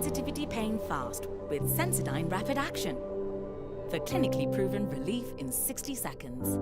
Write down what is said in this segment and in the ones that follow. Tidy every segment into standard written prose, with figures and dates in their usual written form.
sensitivity pain fast with Sensodyne Rapid Action for clinically proven relief in 60 seconds.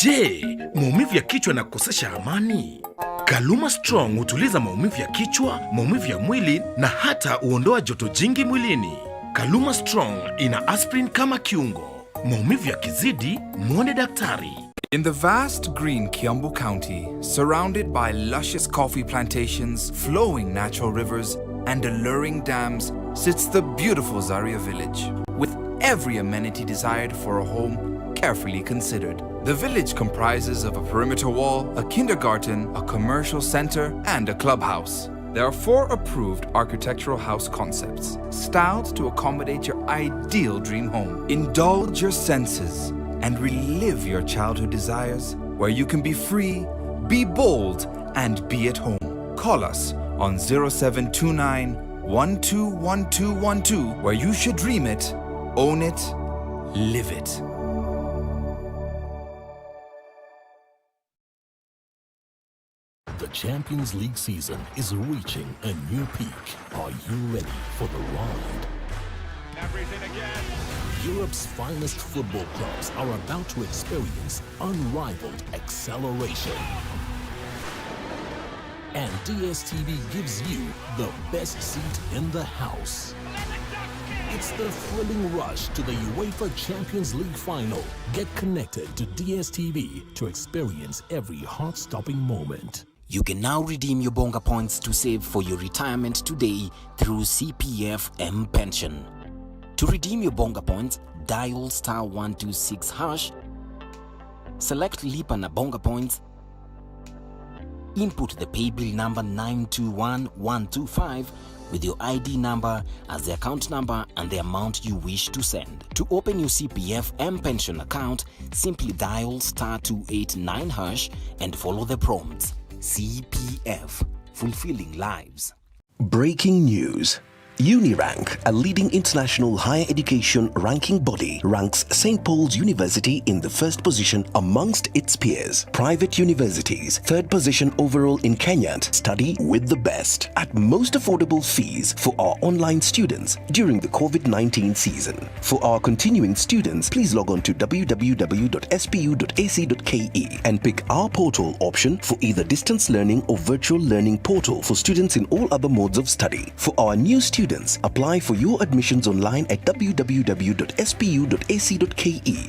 Je, maumivu ya kichwa na kukosesha amani? Kaluma Strong hutuliza maumivu ya kichwa, maumivu ya mwili na hata huondoa joto jingi mwilini. Kaluma Strong ina aspirin kama kiungo. Maumivu yakizidi, muone daktari. In the vast green Kiambu County, surrounded by luscious coffee plantations, flowing natural rivers, and alluring dams, sits the beautiful Zaria village, with every amenity desired for a home carefully considered. The village comprises of a perimeter wall, a kindergarten, a commercial center, and a clubhouse. There are 4 approved architectural house concepts, styled to accommodate your ideal dream home. Indulge your senses and relive your childhood desires, where you can be free, be bold, and be at home. Call us on 0729 121212, where you should dream it, own it, live it. The Champions League season is reaching a new peak. Are you ready for the ride? Everything again. Europe's finest football clubs are about to experience unrivaled acceleration. And DSTV gives you the best seat in the house. It's the thrilling rush to the UEFA Champions League final. Get connected to DSTV to experience every heart-stopping moment. You can now redeem your Bonga points to save for your retirement today through CPF M Pension. To redeem your Bonga points, dial *126#, select Lipa na Bonga points, input the paybill number 921125 with your ID number as the account number and the amount you wish to send. To open your CPF M Pension account, simply dial *289# and follow the prompts. CPF, fulfilling lives. Breaking news. Unirank, a leading international higher education ranking body, ranks St. Paul's University in the first position amongst its peers. Private universities, third position overall in Kenya. Study with the best at most affordable fees for our online students during the COVID-19 season. For our continuing students, please log on to www.spu.ac.ke and pick our portal option for either distance learning or virtual learning portal for students in all other modes of study. For our new students, apply for your admissions online at www.spu.ac.ke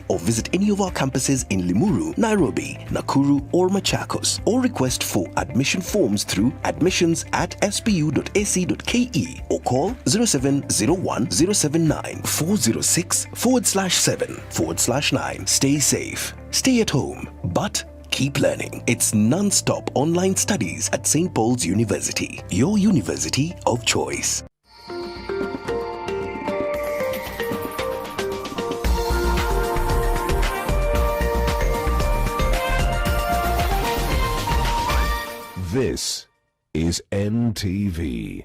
or visit any of our campuses in Limuru, Nairobi, Nakuru or Machakos, or request for admission forms through admissions@spu.ac.ke or call 0701 079 406/7/9. Stay safe, stay at home, but keep learning. It's non-stop online studies at St. Paul's University, your university of choice. This is NTV.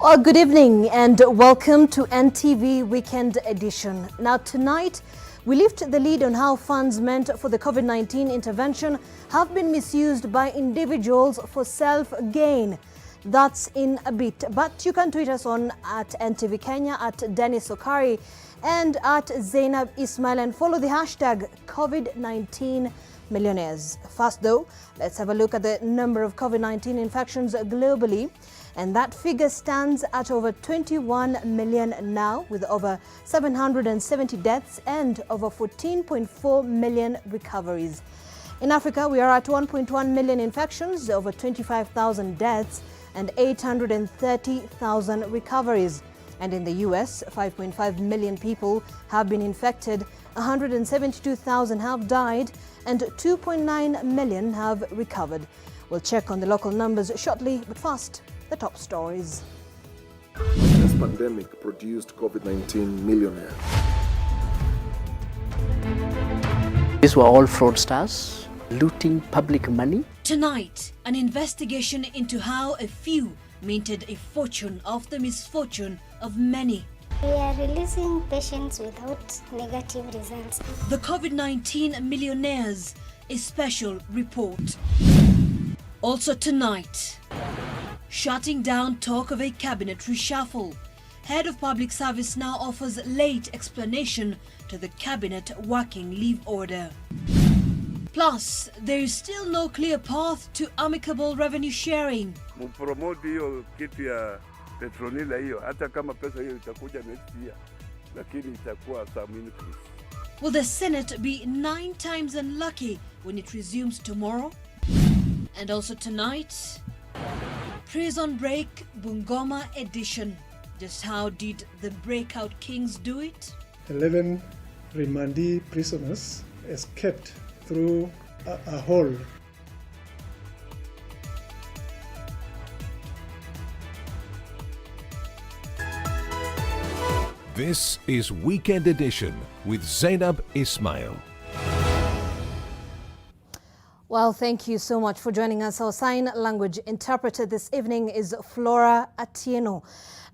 Well, good evening and welcome to NTV Weekend Edition. Now tonight, we lift the lid on how funds meant for the COVID-19 intervention have been misused by individuals for self-gain. That's in a bit, but you can tweet us on at NTV Kenya, at Dennis Okari and at Zainab Ismail and follow the hashtag COVID-19 Millionaires. First though, let's have a look at the number of COVID-19 infections globally. And that figure stands at over 21 million now, with over 770 deaths and over 14.4 million recoveries. In Africa, we are at 1.1 million infections, over 25,000 deaths, and 830,000 recoveries. And in the US, 5.5 million people have been infected, 172,000 have died, and 2.9 million have recovered. We'll check on the local numbers shortly, but first, the top stories. This pandemic produced COVID-19 millionaires. These were all fraudsters looting public money. Tonight, an investigation into how a few minted a fortune after misfortune of many. We are releasing patients without negative results. The COVID-19 Millionaires, a special report. Also tonight, shutting down talk of a cabinet reshuffle. Head of Public Service now offers late explanation to the cabinet working leave order. Plus, there is still no clear path to amicable revenue sharing. Mpromote hiyo kitu ya petronila hiyo, hata kama pesa hiyo itakuja next year, lakini itakuwa some increase. Will the Senate be 9 times unlucky when it resumes tomorrow? And also tonight, Prison Break Bungoma edition. Just how did the breakout kings do it? 11 remandee prisoners escaped through a hole. This is Weekend Edition with Zainab Ismail. Well, thank you so much for joining us. Our sign language interpreter this evening is Flora Atieno.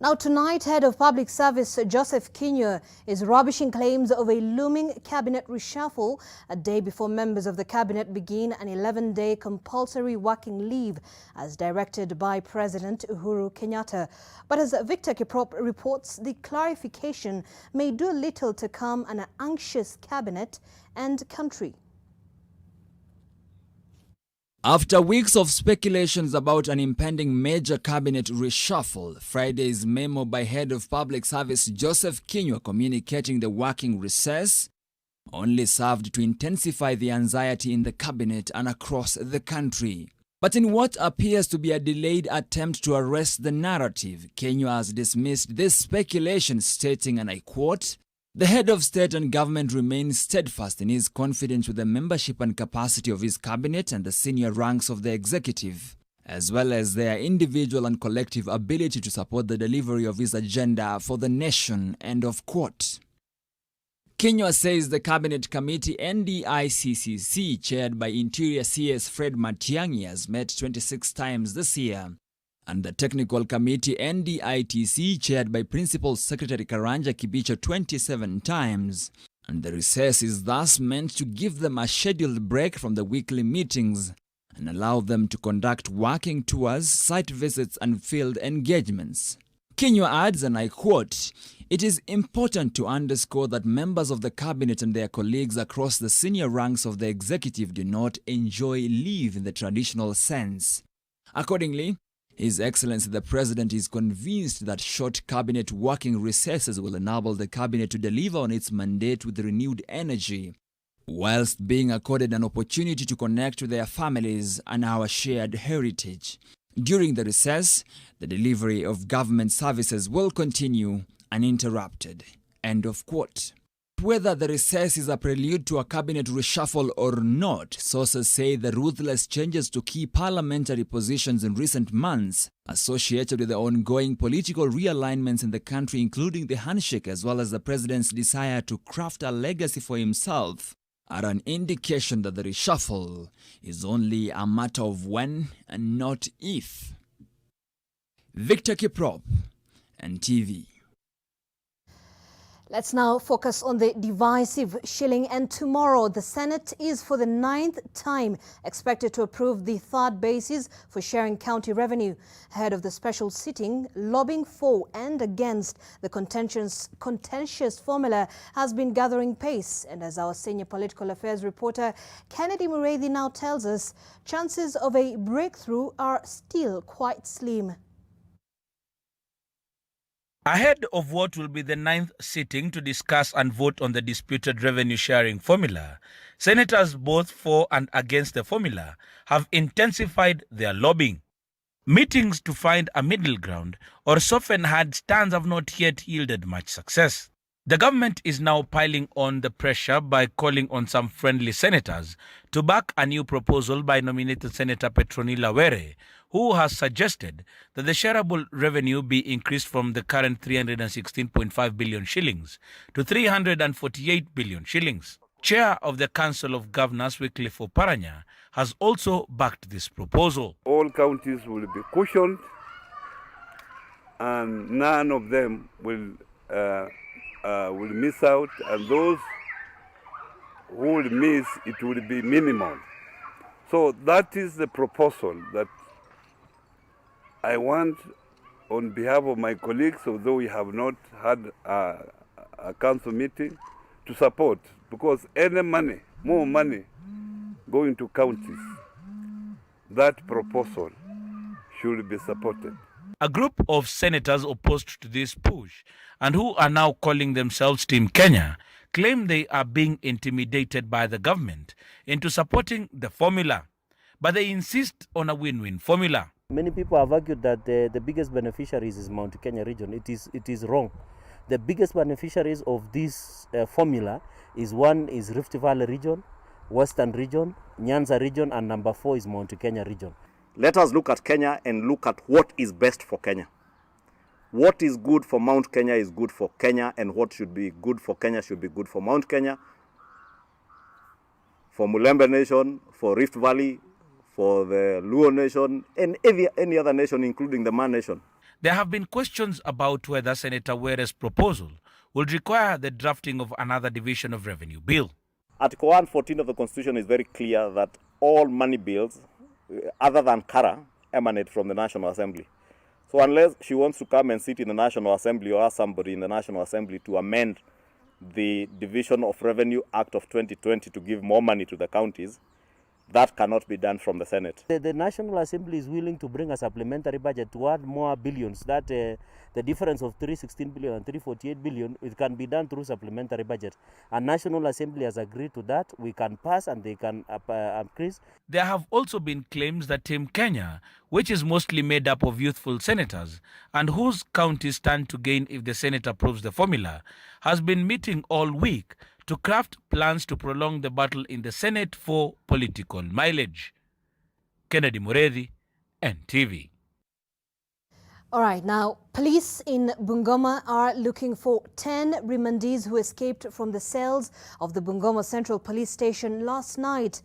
Now tonight, Head of Public Service Joseph Kinyua is rubbishing claims of a looming cabinet reshuffle a day before members of the cabinet begin an 11-day compulsory working leave as directed by President Uhuru Kenyatta. But as Victor Kiprop reports, the clarification may do little to calm an anxious cabinet and country. After weeks of speculations about an impending major cabinet reshuffle, Friday's memo by Head of Public Service Joseph Kinyua communicating the working recess only served to intensify the anxiety in the cabinet and across the country. But in what appears to be a delayed attempt to arrest the narrative, Kinyua has dismissed this speculation, stating, and I quote, "The head of state and government remains steadfast in his confidence with the membership and capacity of his cabinet and the senior ranks of the executive, as well as their individual and collective ability to support the delivery of his agenda for the nation." End of quote. Kinyua says the Cabinet Committee NDICCC, chaired by Interior CS Fred Matiang'i, has met 26 times this year, and the Technical Committee NDITC, chaired by Principal Secretary Karanja Kibicho, 27 times. And the recess is thus meant to give them a scheduled break from the weekly meetings and allow them to conduct working tours, site visits and field engagements. Kinyua adds, and I quote, "It is important to underscore that members of the cabinet and their colleagues across the senior ranks of the executive do not enjoy leave in the traditional sense." Accordingly, His Excellency the President is convinced that short cabinet working recesses will enable the cabinet to deliver on its mandate with renewed energy, whilst being accorded an opportunity to connect with their families and our shared heritage. During the recess, the delivery of government services will continue uninterrupted. End of quote. Whether the recess is a prelude to a cabinet reshuffle or not, sources say the ruthless changes to key parliamentary positions in recent months, associated with the ongoing political realignments in the country, including the handshake as well as the president's desire to craft a legacy for himself, are an indication that the reshuffle is only a matter of when and not if. Victor Kiprop, NTV. Let's now focus on the divisive shilling, and tomorrow the Senate is for the 9th time expected to approve the third basis for sharing county revenue. Ahead of the special sitting, lobbying for and against the contentious formula has been gathering pace, and as our senior political affairs reporter Kennedy Mureithi now tells us, chances of a breakthrough are still quite slim. Ahead of what will be the 9th sitting to discuss and vote on the disputed revenue sharing formula, senators both for and against the formula have intensified their lobbying. Meetings to find a middle ground or soften hard stands have not yet yielded much success. The government is now piling on the pressure by calling on some friendly senators to back a new proposal by nominated Senator Petronila Were, who has suggested that the shareable revenue be increased from the current 316.5 billion shillings to 348 billion shillings. Chair of the Council of Governors, Wycliffe Oparanya, has also backed this proposal. All counties will be cushioned and none of them will miss out, and those who will miss, it will be minimal. So that is the proposal that I want on behalf of my colleagues, although we have not had a council meeting, to support, because any money, more money going to counties, that proposal should be supported. A group of senators opposed to this push and who are now calling themselves Team Kenya claim they are being intimidated by the government into supporting the formula, but they insist on a win-win formula. Many people have argued that the biggest beneficiaries is Mount Kenya region. It is wrong. The biggest beneficiaries of this formula is one is Rift Valley region, Western region, Nyanza region, and number 4 is Mount Kenya region. Let us look at Kenya and look at what is best for Kenya. What is good for Mount Kenya is good for Kenya, and what should be good for Kenya should be good for Mount Kenya, for Mulembe Nation, for Rift Valley, for the Luo Nation, and any other nation, including the Man Nation. There have been questions about whether Senator Were's proposal would require the drafting of another division of revenue bill. Article 114 of the Constitution is very clear that all money bills, other than Kara, emanate from the National Assembly. So unless she wants to come and sit in the National Assembly or ask somebody in the National Assembly to amend the Division of Revenue Act of 2020 to give more money to the counties, that cannot be done from the Senate. The National Assembly is willing to bring a supplementary budget to add more billions. That the difference of 316 billion and 348 billion, it can be done through supplementary budget. And National Assembly has agreed to that. We can pass and they can increase. There have also been claims that Team Kenya, which is mostly made up of youthful senators and whose counties stand to gain if the Senate approves the formula, has been meeting all week to craft plans to prolong the battle in the Senate for political mileage. Kennedy Muredi, NTV. All right, now, police in Bungoma are looking for 10 remandees who escaped from the cells of the Bungoma Central Police Station last night.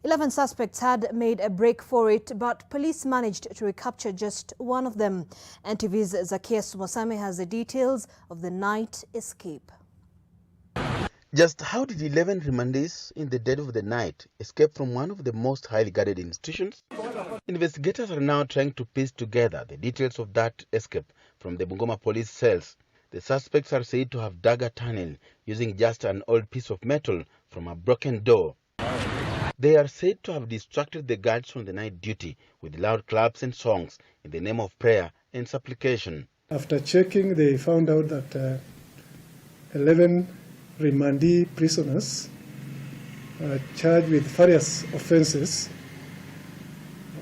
11 suspects had made a break for it, but police managed to recapture just one of them. NTV's Zacchaeus Mosame has the details of the night escape. Just how did 11 remandees in the dead of the night escape from one of the most highly guarded institutions? Investigators are now trying to piece together the details of that escape from the Bungoma police cells. The suspects are said to have dug a tunnel using just an old piece of metal from a broken door. They are said to have distracted the guards from the night duty with loud claps and songs in the name of prayer and supplication. After checking, they found out that 11 remandee prisoners charged with various offenses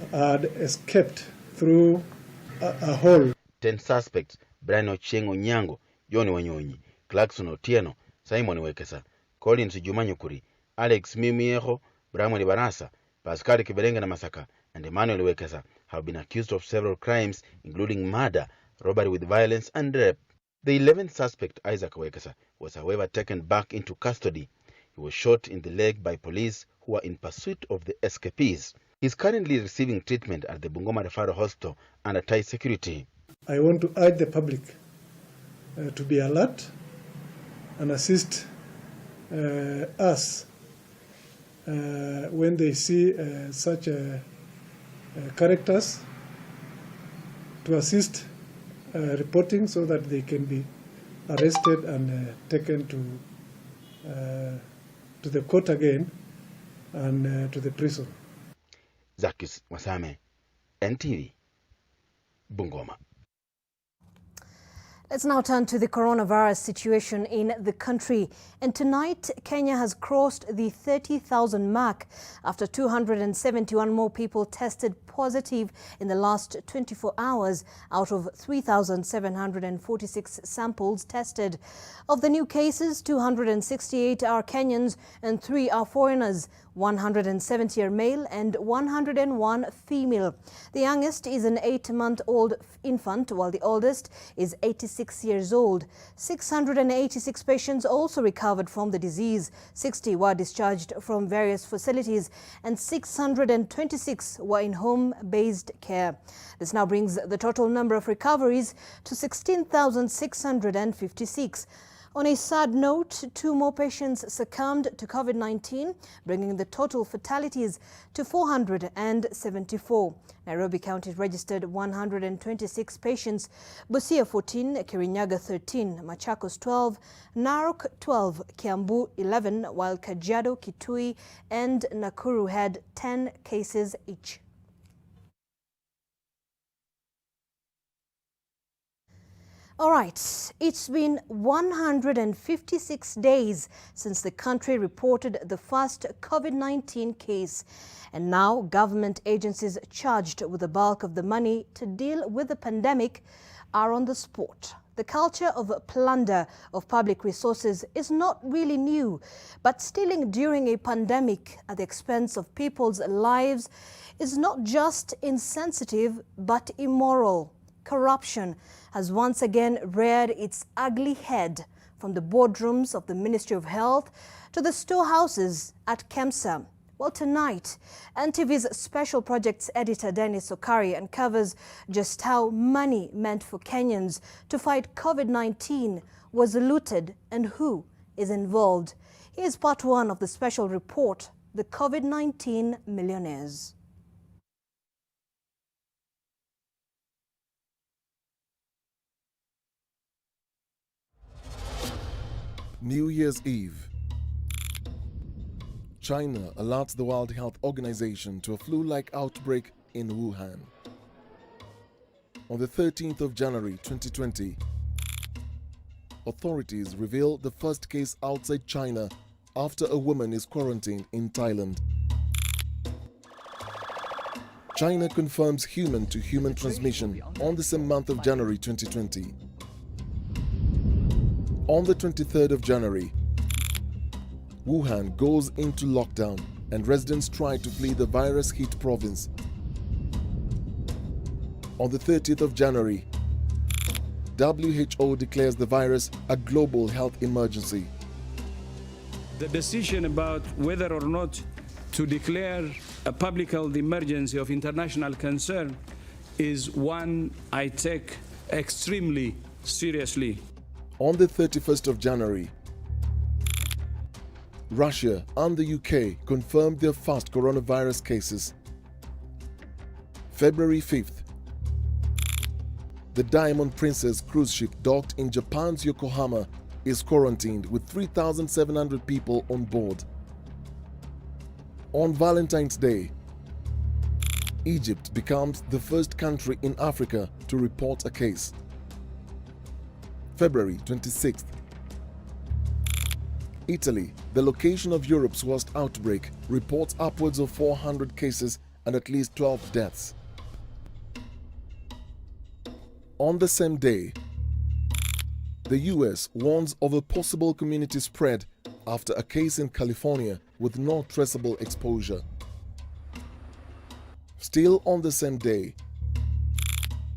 had escaped through a hole. 10 suspects, Brian Ochieng Onyango, John Wanyonyi, Clarkson Otieno, Simon Wekesa, Collins Jumanyukuri, Alex Mimieho, Bramweli Barasa, Pascal Kibelenga na Masaka, and Emmanuel Wekesa have been accused of several crimes, including murder, robbery with violence, and rape. The 11th suspect, Isaac Wekesa, was however taken back into custody. He was shot in the leg by police who are in pursuit of the escapees. He is currently receiving treatment at the Bungoma Referral Hospital under tight security. I want to urge the public to be alert and assist us when they see such characters, to assist reporting so that they can be arrested and taken to the court again and to the prison. Zacchaeus Wasame, NTV, Bungoma. Let's now turn to the coronavirus situation in the country. And tonight, Kenya has crossed the 30,000 mark after 271 more people tested positive in the last 24 hours out of 3,746 samples tested. Of the new cases, 268 are Kenyans and 3 are foreigners. 170 are male and 101 female. The youngest is an 8-month-old infant, while the oldest is 86 years old. 686 patients also recovered from the disease. 60 were discharged from various facilities and 626 were in home-based care. This now brings the total number of recoveries to 16,656. On a sad note, 2 more patients succumbed to COVID-19, bringing the total fatalities to 474. Nairobi County registered 126 patients, Busia 14, Kirinyaga 13, Machakos 12, Narok 12, Kiambu 11, while Kajiado, Kitui and Nakuru had 10 cases each. All right, it's been 156 days since the country reported the first COVID-19 case. And now government agencies charged with the bulk of the money to deal with the pandemic are on the spot. The culture of plunder of public resources is not really new, but stealing during a pandemic at the expense of people's lives is not just insensitive, but immoral. Corruption has once again reared its ugly head from the boardrooms of the Ministry of Health to the storehouses at KEMSA. Well, tonight, NTV's Special Projects editor Dennis Okari uncovers just how money meant for Kenyans to fight COVID-19 was looted and who is involved. Here's part 1 of the special report, The COVID-19 Millionaires. New Year's Eve. China alerts the World Health Organization to a flu-like outbreak in Wuhan. On the 13th of January 2020, authorities reveal the first case outside China after a woman is quarantined in Thailand. China confirms human-to-human transmission on the same month of January 2020. On the 23rd of January, Wuhan goes into lockdown and residents try to flee the virus-hit province. On the 30th of January, WHO declares the virus a global health emergency. The decision about whether or not to declare a public health emergency of international concern is one I take extremely seriously. On the 31st of January, Russia and the UK confirmed their first coronavirus cases. February 5th, the Diamond Princess cruise ship docked in Japan's Yokohama is quarantined with 3,700 people on board. On Valentine's Day, Egypt becomes the first country in Africa to report a case. February 26th. Italy, the location of Europe's worst outbreak, reports upwards of 400 cases and at least 12 deaths. On the same day, the US warns of a possible community spread after a case in California with no traceable exposure. Still on the same day,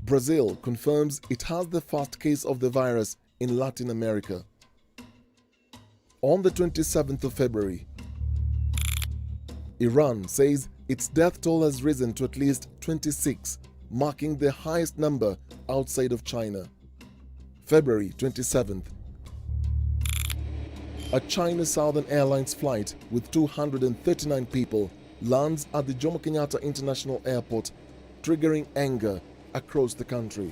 Brazil confirms it has the first case of the virus in Latin America. On the 27th of February, Iran says its death toll has risen to at least 26, marking the highest number outside of China. February 27th, a China Southern Airlines flight with 239 people lands at the Jomo Kenyatta International Airport, triggering anger across the country.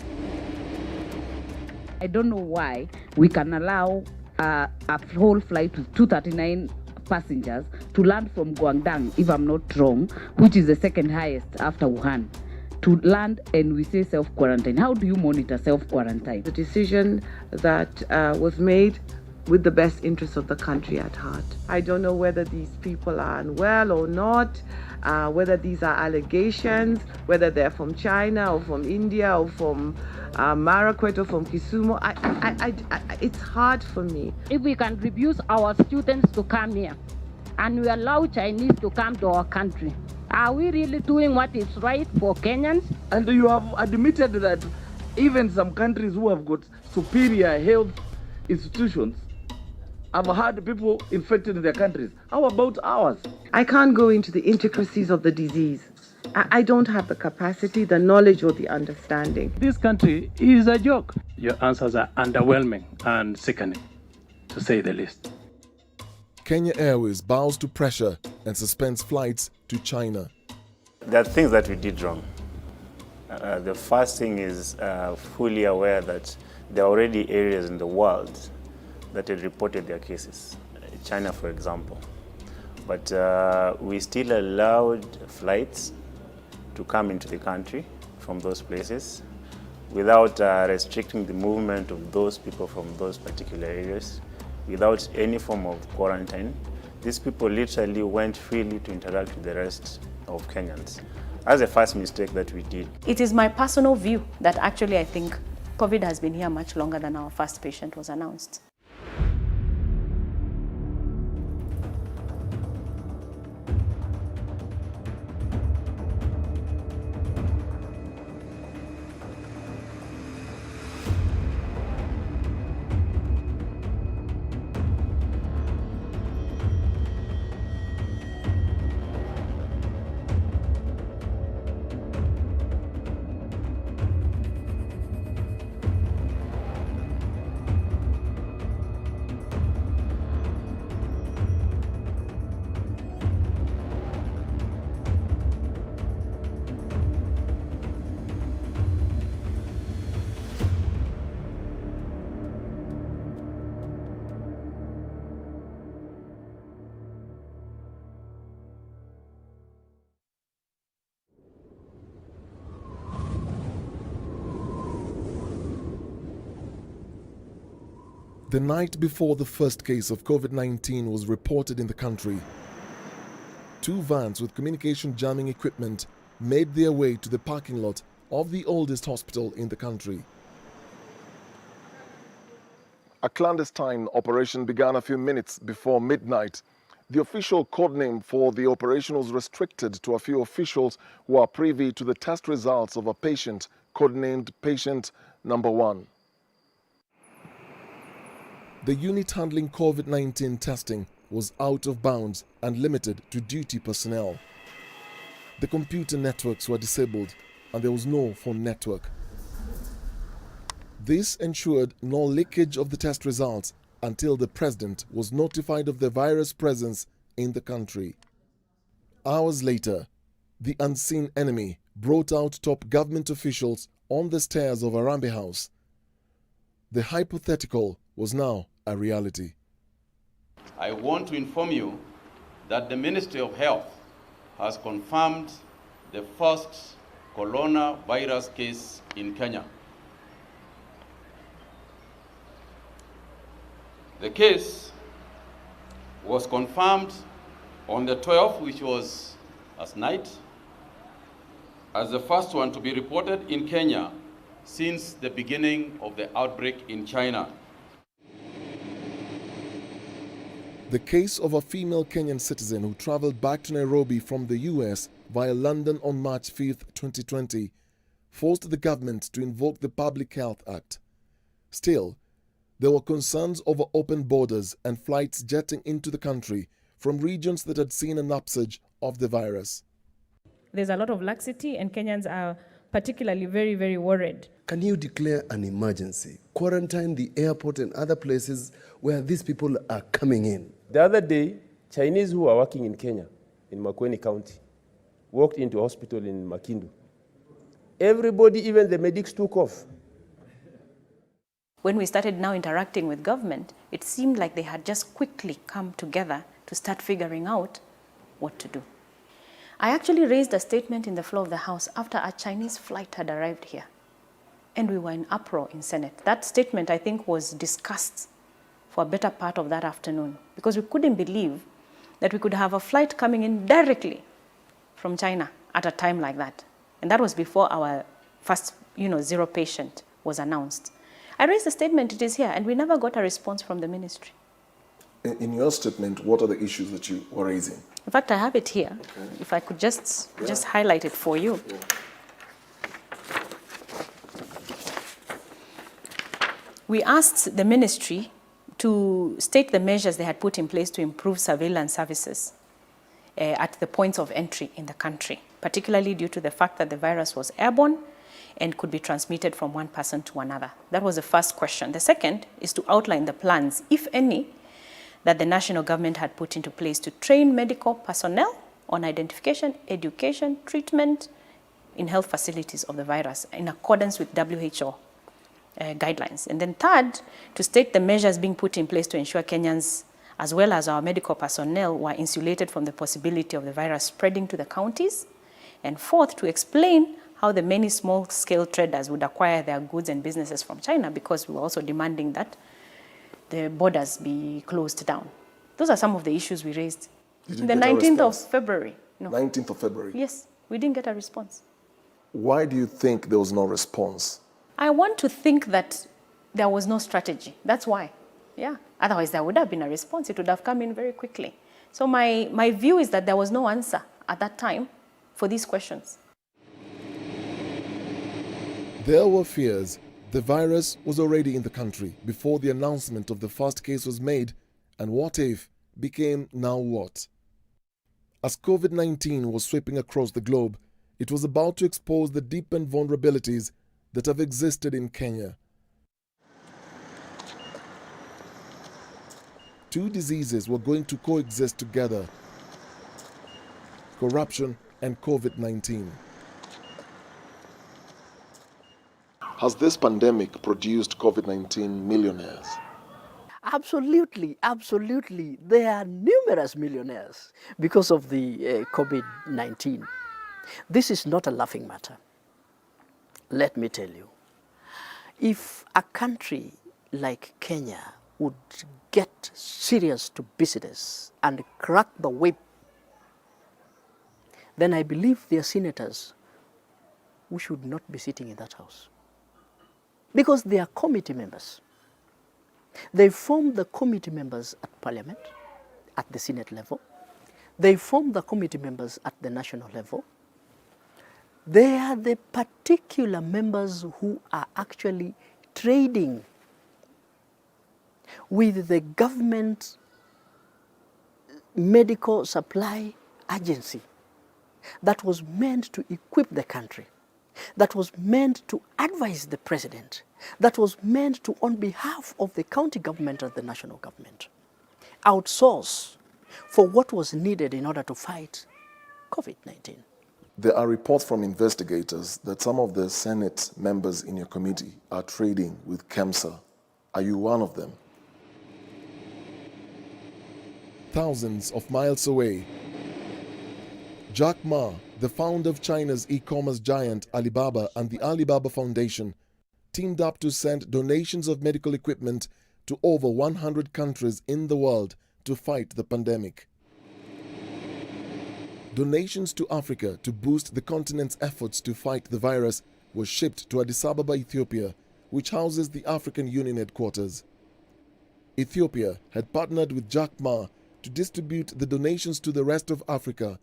I don't know why we can allow a whole flight with 239 passengers to land from Guangdong, if I'm not wrong, which is the second highest after Wuhan, to land and we say self-quarantine. How do you monitor self-quarantine? The decision that was made with the best interests of the country at heart. I don't know whether these people are unwell or not, whether these are allegations, whether they're from China or from India or from Marakwet or from Kisumu. It's hard for me. If we can refuse our students to come here and we allow Chinese to come to our country, are we really doing what is right for Kenyans? And you have admitted that even some countries who have got superior health institutions have had people infected in their countries. How about ours? I can't go into the intricacies of the disease. I don't have the capacity, the knowledge, or the understanding. This country is a joke. Your answers are underwhelming and sickening, to say the least. Kenya Airways bows to pressure and suspends flights to China. There are things that we did wrong. The first thing is fully aware that there are already areas in the world that had reported their cases, China for example. But we still allowed flights to come into the country from those places without restricting the movement of those people from those particular areas, without any form of quarantine. These people literally went freely to interact with the rest of Kenyans. That's the first mistake that we did. It is my personal view that actually I think COVID has been here much longer than our first patient was announced. The night before the first case of COVID-19 was reported in the country, 2 vans with communication jamming equipment made their way to the parking lot of the oldest hospital in the country. A clandestine operation began a few minutes before midnight. The official codename for the operation was restricted to a few officials who are privy to the test results of a patient, codenamed Patient Number 1. The unit handling COVID-19 testing was out of bounds and limited to duty personnel. The computer networks were disabled and there was no phone network. This ensured no leakage of the test results until the president was notified of the virus presence in the country. Hours later, the unseen enemy brought out top government officials on the stairs of Harambee House. The hypothetical was now a reality. I want to inform you that the Ministry of Health has confirmed the first coronavirus case in Kenya. The case was confirmed on the 12th, which was last night, as the first one to be reported in Kenya since the beginning of the outbreak in China. The case of a female Kenyan citizen who traveled back to Nairobi from the US via London on March 5, 2020, forced the government to invoke the Public Health Act. Still, there were concerns over open borders and flights jetting into the country from regions that had seen an upsurge of the virus. There's a lot of laxity and Kenyans are particularly very, very worried. Can you declare an emergency? Quarantine the airport and other places where these people are coming in. The other day, Chinese who are working in Kenya, in Makueni County, walked into a hospital in Makindu. Everybody, even the medics, took off. When we started now interacting with government, it seemed like they had just quickly come together to start figuring out what to do. I actually raised a statement in the floor of the House after a Chinese flight had arrived here. And we were in uproar in Senate. That statement, I think, was discussed for a better part of that afternoon because we couldn't believe that we could have a flight coming in directly from China at a time like that. And that was before our first, zero patient was announced. I raised the statement, it is here, and we never got a response from the ministry. In your statement, what are the issues that you were raising? In fact, I have it here. Okay. If I could just highlight it for you. Yeah. We asked the ministry to state the measures they had put in place to improve surveillance services at the points of entry in the country, particularly due to the fact that the virus was airborne and could be transmitted from one person to another. That was the first question. The second is to outline the plans, if any, that the national government had put into place to train medical personnel on identification, education, treatment in health facilities of the virus in accordance with WHO guidelines. And then third, to state the measures being put in place to ensure Kenyans, as well as our medical personnel, were insulated from the possibility of the virus spreading to the counties. And fourth, to explain how the many small-scale traders would acquire their goods and businesses from China, because we were also demanding that the borders be closed down. Those are some of the issues we raised. The 19th of February. No. 19th of February? Yes, we didn't get a response. Why do you think there was no response? I want to think that there was no strategy. That's why. Yeah. Otherwise, there would have been a response. It would have come in very quickly. So my view is that there was no answer at that time for these questions. There were fears the virus was already in the country before the announcement of the first case was made, and what if became now what? As COVID-19 was sweeping across the globe, it was about to expose the deepened vulnerabilities that have existed in Kenya. Two diseases were going to coexist together: corruption and COVID-19. Has this pandemic produced COVID-19 millionaires? Absolutely, absolutely. There are numerous millionaires because of the COVID-19. This is not a laughing matter. Let me tell you, if a country like Kenya would get serious to business and crack the whip, then I believe their senators who should not be sitting in that house. Because they are committee members. They form the committee members at Parliament, at the Senate level. They form the committee members at the national level. They are the particular members who are actually trading with the government medical supply agency that was meant to equip the country, that was meant to advise the president, that was meant to, on behalf of the county government and the national government, outsource for what was needed in order to fight COVID-19. There are reports from investigators that some of the Senate members in your committee are trading with KEMSA. Are you one of them? Thousands of miles away, Jack Ma, the founder of China's e-commerce giant Alibaba and the Alibaba Foundation, teamed up to send donations of medical equipment to over 100 countries in the world to fight the pandemic. Donations to Africa to boost the continent's efforts to fight the virus were shipped to Addis Ababa, Ethiopia, which houses the African Union headquarters. Ethiopia had partnered with Jack Ma to distribute the donations to the rest of Africa,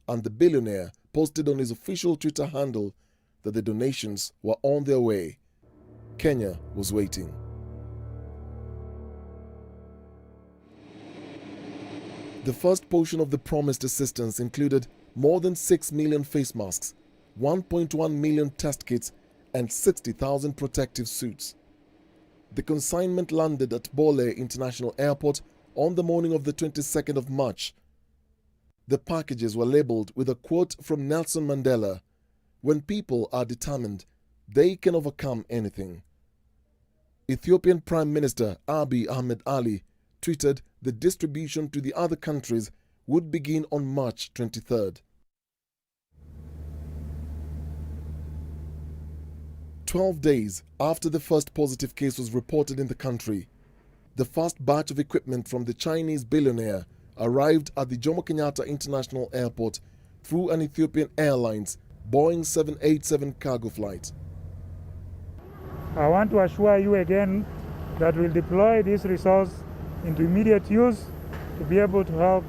and the billionaire posted on his official Twitter handle that the donations were on their way. Kenya was waiting. The first portion of the promised assistance included more than 6 million face masks, 1.1 million test kits, and 60,000 protective suits. The consignment landed at Bole International Airport on the morning of the 22nd of March. The packages were labeled with a quote from Nelson Mandela: "When people are determined, they can overcome anything." Ethiopian Prime Minister Abiy Ahmed Ali tweeted the distribution to the other countries would begin on March 23rd. 12 days after the first positive case was reported in the country, the first batch of equipment from the Chinese billionaire arrived at the Jomo Kenyatta International Airport through an Ethiopian Airlines Boeing 787 cargo flight. I want to assure you again that we'll deploy this resource into immediate use to be able to help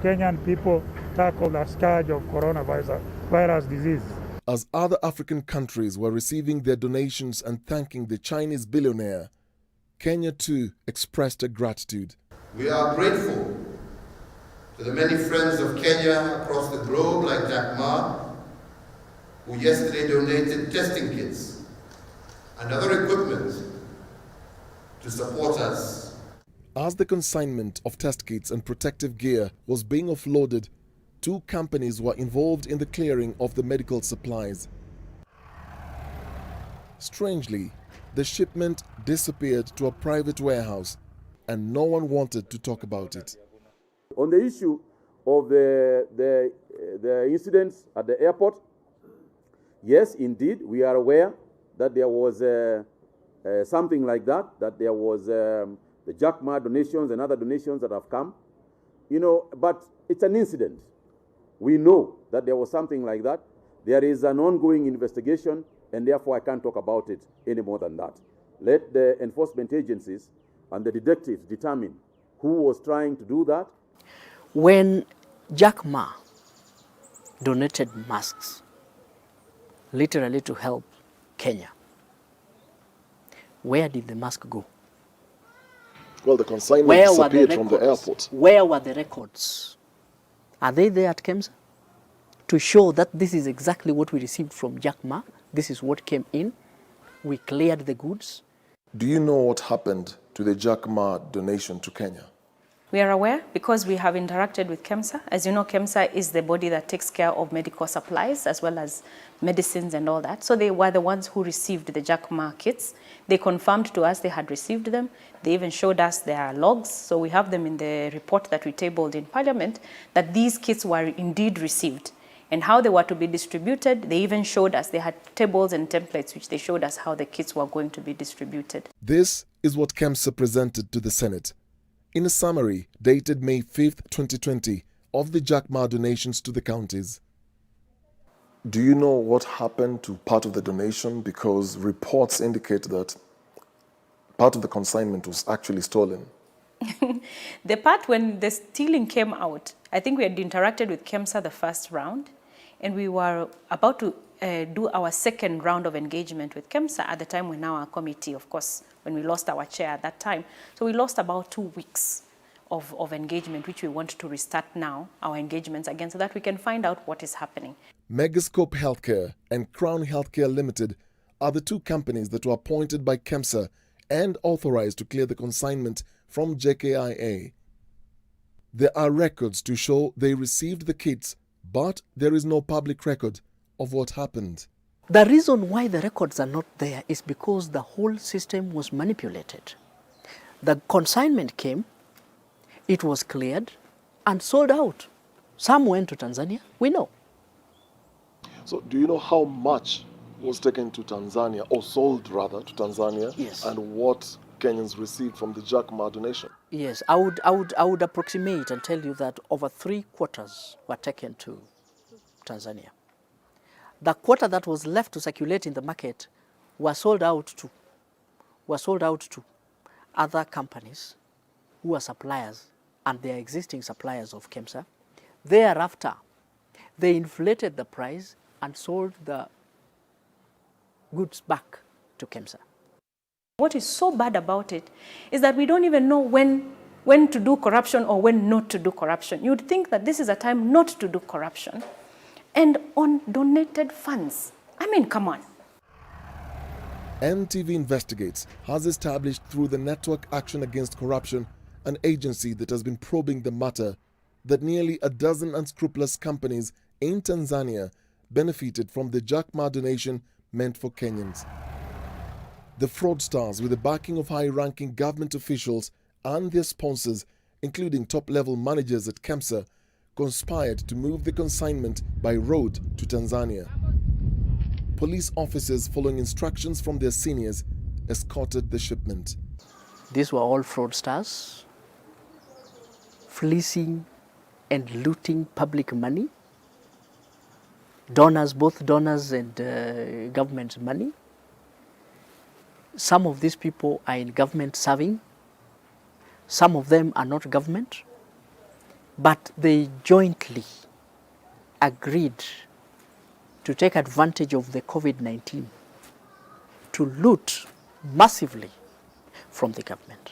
Kenyan people tackle the scourge of coronavirus disease. As other African countries were receiving their donations and thanking the Chinese billionaire, Kenya too expressed her gratitude. We are grateful to the many friends of Kenya across the globe like Jack Ma, who yesterday donated testing kits and other equipment to support us. As the consignment of test kits and protective gear was being offloaded, 2 companies were involved in the clearing of the medical supplies. Strangely, the shipment disappeared to a private warehouse and no one wanted to talk about it. On the issue of the incidents at the airport, yes, indeed, we are aware that there was something like that, there was the Jack Ma donations and other donations that have come, but it's an incident. We know that there was something like that. There is an ongoing investigation, and therefore I can't talk about it any more than that. Let the enforcement agencies and the detectives determine who was trying to do that. When Jack Ma donated masks, literally to help Kenya, where did the mask go? Well, the consignment disappeared from the airport. Where were the records? Are they there at KEMSA to show that this is exactly what we received from Jack Ma? This is what came in. We cleared the goods. Do you know what happened to the Jack Ma donation to Kenya? We are aware because we have interacted with KEMSA. As you know, KEMSA is the body that takes care of medical supplies as well as medicines and all that. So they were the ones who received the Jack Ma kits. They confirmed to us they had received them. They even showed us their logs. So we have them in the report that we tabled in Parliament, that these kits were indeed received. And how they were to be distributed, they even showed us, they had tables and templates which they showed us how the kits were going to be distributed. This is what KEMSA presented to the Senate. In a summary dated May 5th, 2020, of the Jack Ma donations to the counties. Do you know what happened to part of the donation? Because reports indicate that part of the consignment was actually stolen. The part when the stealing came out, I think we had interacted with KEMSA the first round, and we were about to do our second round of engagement with KEMSA at the time when our committee, of course, when we lost our chair at that time. So we lost about 2 weeks of engagement, which we want to restart now, our engagements again, so that we can find out what is happening. Megascope Healthcare and Crown Healthcare Limited are the 2 companies that were appointed by KEMSA and authorized to clear the consignment from JKIA. There are records to show they received the kits, but there is no public record of what happened. The reason why the records are not there is because the whole system was manipulated. The consignment came, it was cleared and sold out. Some went to Tanzania, we know. So do you know how much was taken to Tanzania, or sold rather to Tanzania? Yes. And what Kenyans received from the Jack Ma donation? Yes, I would approximate and tell you that over 3/4 were taken to Tanzania. The quarter that was left to circulate in the market were sold out to other companies who are suppliers, and they are existing suppliers of KEMSA. Thereafter, they inflated the price and sold the goods back to KEMSA. What is so bad about it is that we don't even know when to do corruption or when not to do corruption. You'd think that this is a time not to do corruption. And on donated funds. I mean, come on. NTV Investigates has established through the Network Action Against Corruption, an agency that has been probing the matter, that nearly a dozen unscrupulous companies in Tanzania benefited from the Jack Ma donation meant for Kenyans. The fraudsters, with the backing of high-ranking government officials and their sponsors, including top-level managers at KEMSA, conspired to move the consignment by road to Tanzania. Police officers, following instructions from their seniors, escorted the shipment. These were all fraudsters, fleecing and looting public money, donors, both donors and government money. Some of these people are in government serving, some of them are not government, but they jointly agreed to take advantage of the COVID-19 to loot massively from the government.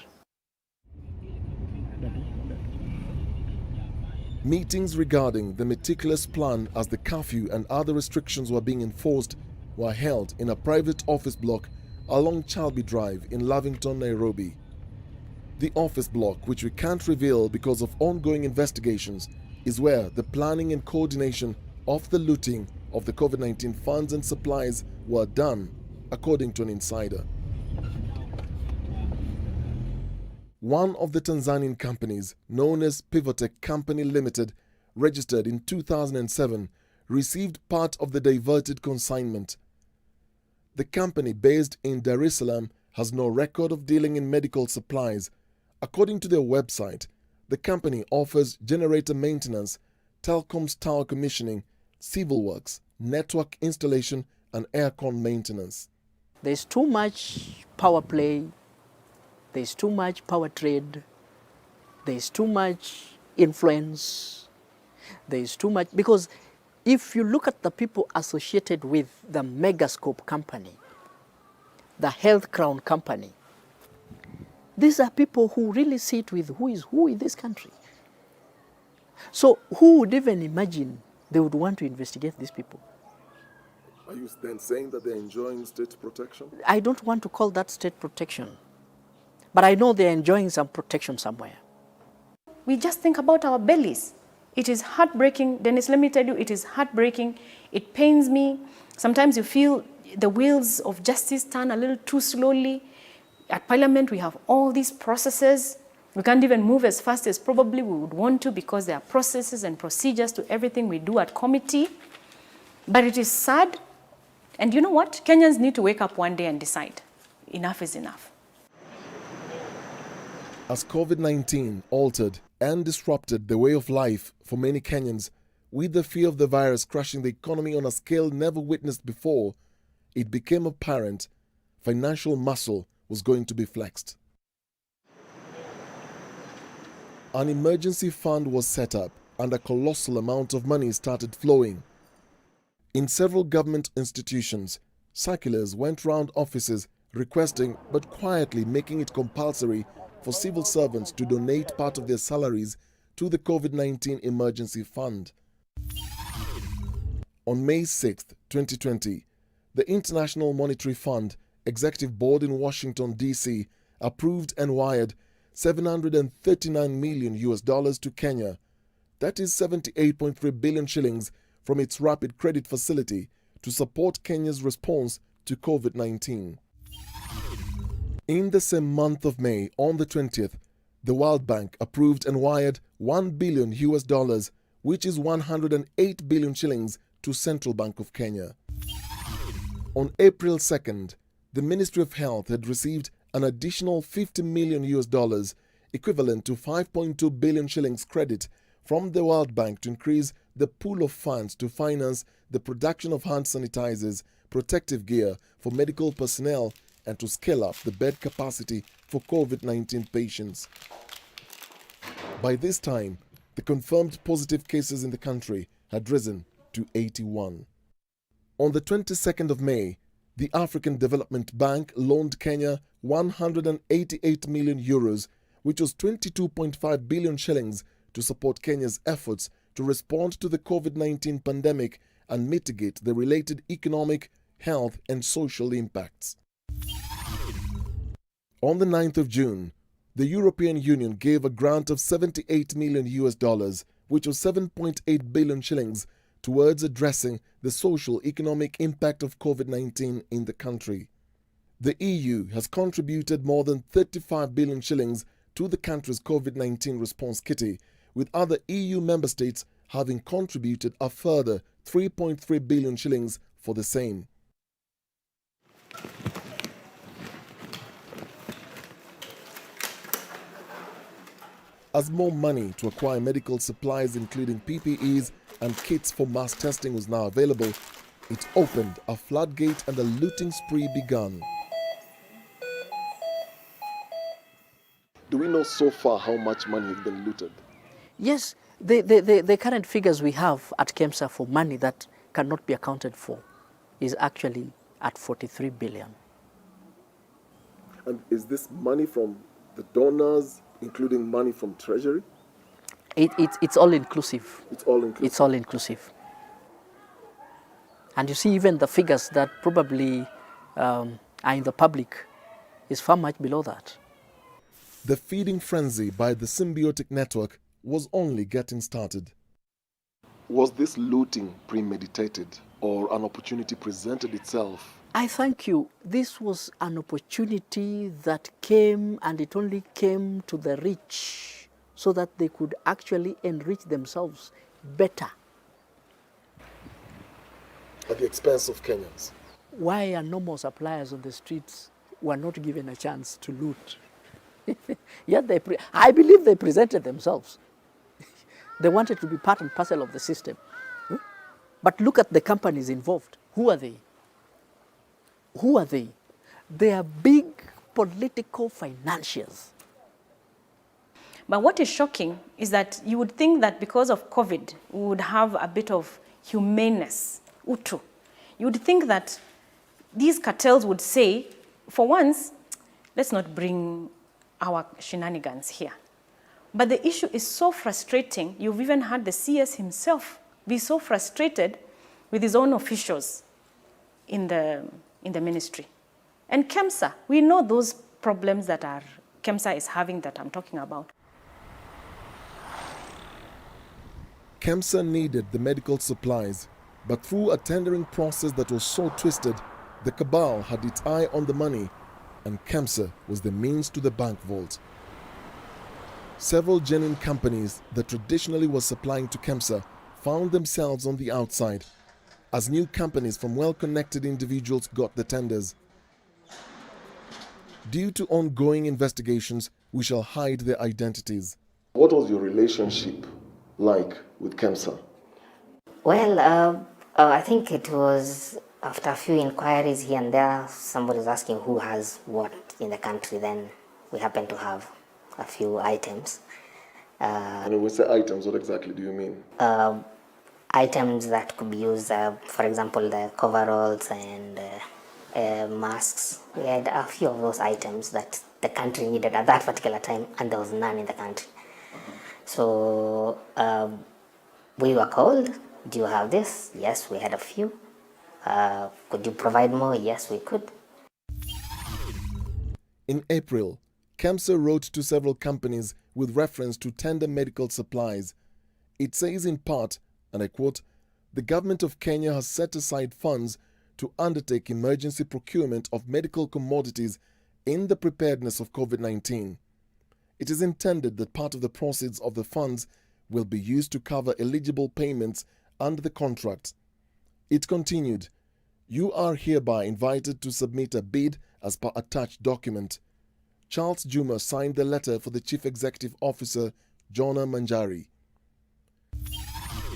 Meetings regarding the meticulous plan as the curfew and other restrictions were being enforced were held in a private office block along Chalby Drive in Lavington, Nairobi. The office block, which we can't reveal because of ongoing investigations, is where the planning and coordination of the looting of the COVID-19 funds and supplies were done, according to an insider. One of the Tanzanian companies, known as Pivotech Company Limited, registered in 2007, received part of the Diverted consignment. The company, based in Dar es Salaam, has no record of dealing in medical supplies. According to their website, the company offers generator maintenance, telecoms tower commissioning, civil works, network installation, and aircon maintenance. There's too much power play, there's too much power trade, there's too much influence, there's too much, because if you look at the people associated with the Megascope company, the Health Crown company, these are people who really sit with who is who in this country. So who would even imagine they would want to investigate these people? Are you then saying that they're enjoying state protection? I don't want to call that state protection, but I know they're enjoying some protection somewhere. We just think about our bellies. It is heartbreaking. Dennis, let me tell you, it is heartbreaking. It pains me. Sometimes you feel the wheels of justice turn a little too slowly. At Parliament, we have all these processes. We can't even move as fast as probably we would want to because there are processes and procedures to everything we do at committee. But it is sad. And you know what? Kenyans need to wake up one day and decide, enough is enough. As COVID-19 altered and disrupted the way of life for many Kenyans, with the fear of the virus crushing the economy on a scale never witnessed before, it became apparent financial muscle was going to be flexed. An emergency fund was set up and a colossal amount of money started flowing. In several government institutions, circulars went round offices requesting but quietly making it compulsory for civil servants to donate part of their salaries to the COVID-19 emergency fund. On May 6, 2020, the International Monetary Fund Executive Board in Washington, D.C. approved and wired $739 million to Kenya. That is 78.3 billion shillings from its rapid credit facility to support Kenya's response to COVID-19. In the same month of May, on the 20th, the World Bank approved and wired $1 billion, which is 108 billion shillings to Central Bank of Kenya. On April 2nd, the Ministry of Health had received an additional $50 million, equivalent to 5.2 billion shillings credit from the World Bank to increase the pool of funds to finance the production of hand sanitizers, protective gear for medical personnel, and to scale up the bed capacity for COVID-19 patients. By this time, the confirmed positive cases in the country had risen to 81. On the 22nd of May, the African Development Bank loaned Kenya 188 million euros, which was 22.5 billion shillings, to support Kenya's efforts to respond to the COVID-19 pandemic and mitigate the related economic, health, and social impacts. On the 9th of June, the European Union gave a grant of $78 million, which was 7.8 billion shillings, towards addressing the social economic impact of COVID-19 in the country. The EU has contributed more than 35 billion shillings to the country's COVID-19 response kitty, with other EU member states having contributed a further 3.3 billion shillings for the same. As more money to acquire medical supplies, including PPEs and kits for mass testing, was now available, it opened a floodgate and a looting spree began. Do we know so far how much money has been looted? Yes, the current figures we have at KEMSA for money that cannot be accounted for is actually at 43 billion. And is this money from the donors, including money from Treasury? It's all inclusive. It's all inclusive. It's all inclusive. And you see even the figures that probably are in the public is far much below that. The feeding frenzy by the symbiotic network was only getting started. Was this looting premeditated or an opportunity presented itself? I thank you. This was an opportunity that came, and it only came to the rich so that they could actually enrich themselves better. At the expense of Kenyans? Why are normal suppliers on the streets were not given a chance to loot? Yet I believe they presented themselves. They wanted to be part and parcel of the system. But look at the companies involved. Who are they? Who are they? They are big political financiers. But what is shocking is that you would think that because of COVID, we would have a bit of humaneness, utu. You would think that these cartels would say, for once, let's not bring our shenanigans here. But the issue is so frustrating. You've even had the CS himself be so frustrated with his own officials in the ministry. And KEMSA, we know those problems that KEMSA is having that I'm talking about. KEMSA needed the medical supplies, but through a tendering process that was so twisted, the cabal had its eye on the money, and KEMSA was the means to the bank vault. Several genuine companies that traditionally were supplying to KEMSA found themselves on the outside, as new companies from well-connected individuals got the tenders. Due to ongoing investigations, we shall hide their identities. What was your relationship like with KEMSA? Well, I think it was after a few inquiries here and there, somebody was asking who has what in the country. Then we happened to have a few items. And when we say items, what exactly do you mean? Items that could be used, for example, the coveralls and masks. We had a few of those items that the country needed at that particular time, and there was none in the country. So we were called, do you have this? Yes, we had a few. Could you provide more? Yes, we could. In April, KEMSA wrote to several companies with reference to tender medical supplies. It says in part, and I quote, "The government of Kenya has set aside funds to undertake emergency procurement of medical commodities in the preparedness of COVID-19. It is intended that part of the proceeds of the funds will be used to cover eligible payments under the contract." It continued, "You are hereby invited to submit a bid as per attached document." Charles Juma signed the letter for the Chief Executive Officer, Jonah Manjari.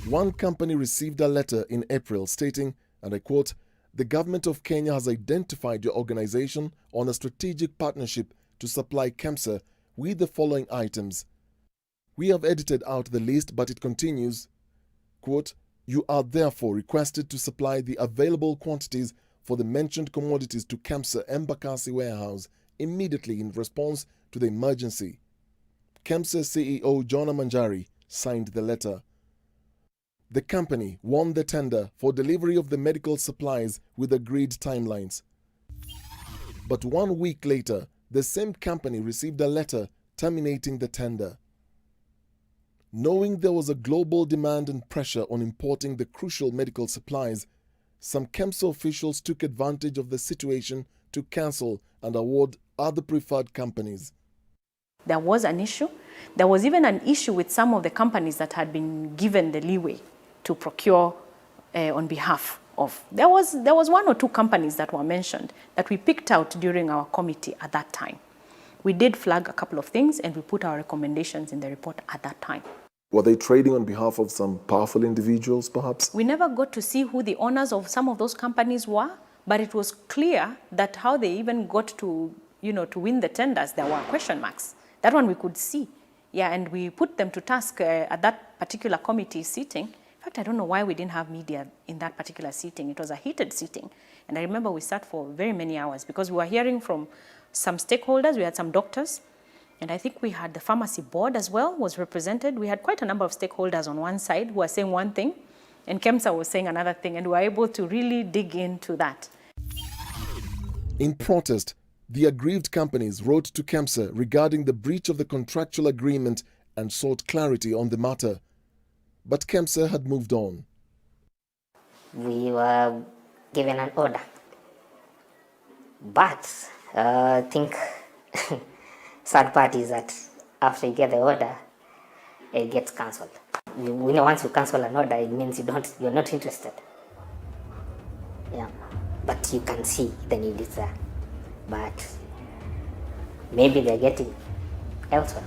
One company received a letter in April stating, and I quote, "The government of Kenya has identified your organization on a strategic partnership to supply KEMSA with the following items." We have edited out the list, but it continues, quote, "You are therefore requested to supply the available quantities for the mentioned commodities to KEMSA Embakasi warehouse immediately in response to the emergency." KEMSA CEO Jonah Manjari signed the letter. The company won the tender for delivery of the medical supplies with agreed timelines. But 1 week later, the same company received a letter terminating the tender. Knowing there was a global demand and pressure on importing the crucial medical supplies, some KEMSA officials took advantage of the situation to cancel and award other preferred companies. There was an issue. There was even an issue with some of the companies that had been given the leeway to procure on behalf of. There was one or two companies that were mentioned that we picked out during our committee at that time. We did flag a couple of things and we put our recommendations in the report at that time. Were they trading on behalf of some powerful individuals, perhaps? We never got to see who the owners of some of those companies were, but it was clear that how they even got to, to win the tenders, there were question marks. That one we could see. Yeah, and we put them to task at that particular committee sitting. In fact, I don't know why we didn't have media in that particular sitting. It was a heated sitting. And I remember we sat for very many hours because we were hearing from some stakeholders. We had some doctors. And I think we had the pharmacy board as well was represented. We had quite a number of stakeholders on one side who were saying one thing, and KEMSA was saying another thing, and we were able to really dig into that. In protest, the aggrieved companies wrote to KEMSA regarding the breach of the contractual agreement and sought clarity on the matter. But KEMSA had moved on. We were given an order, but I think sad part is that after you get the order, it gets cancelled. We know once you cancel an order, it means you're not interested. Yeah, but you can see the need is there. But maybe they're getting elsewhere.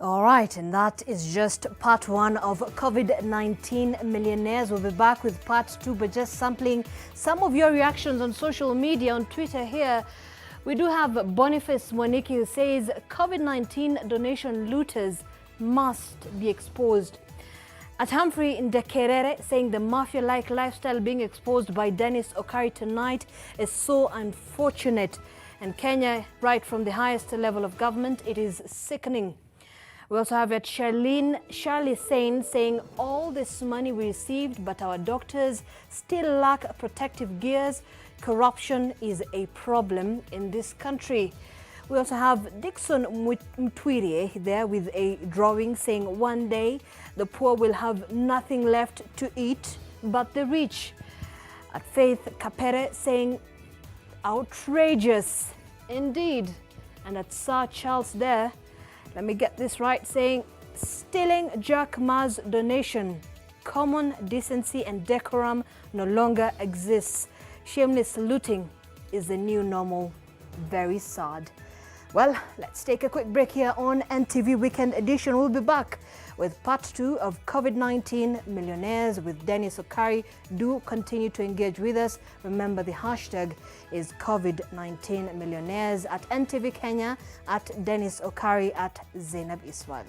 All right, and that is just part one of COVID-19 Millionaires. We'll be back with part two, but just sampling some of your reactions on social media, on Twitter here. We do have Boniface Mwaniki who says COVID-19 donation looters must be exposed. At Humphrey in Dekerere saying the mafia-like lifestyle being exposed by Dennis Okari tonight is so unfortunate. And Kenya, right from the highest level of government, it is sickening. We also have at Charlie Sane saying all this money we received, but our doctors still lack protective gears. Corruption is a problem in this country. We also have Dixon Mtwirie there with a drawing saying one day the poor will have nothing left to eat but the rich. At Faith Kapere saying outrageous indeed. And at Sir Charles there, let me get this right, saying stealing Jack Ma's donation. Common decency and decorum no longer exists. Shameless looting is the new normal. Very sad. Well, let's take a quick break here on NTV Weekend Edition. We'll be back with part two of COVID-19 Millionaires with Dennis Okari. Do continue to engage with us. Remember, the hashtag is COVID-19 Millionaires at NTV Kenya, at Dennis Okari, at Zainab Iswal.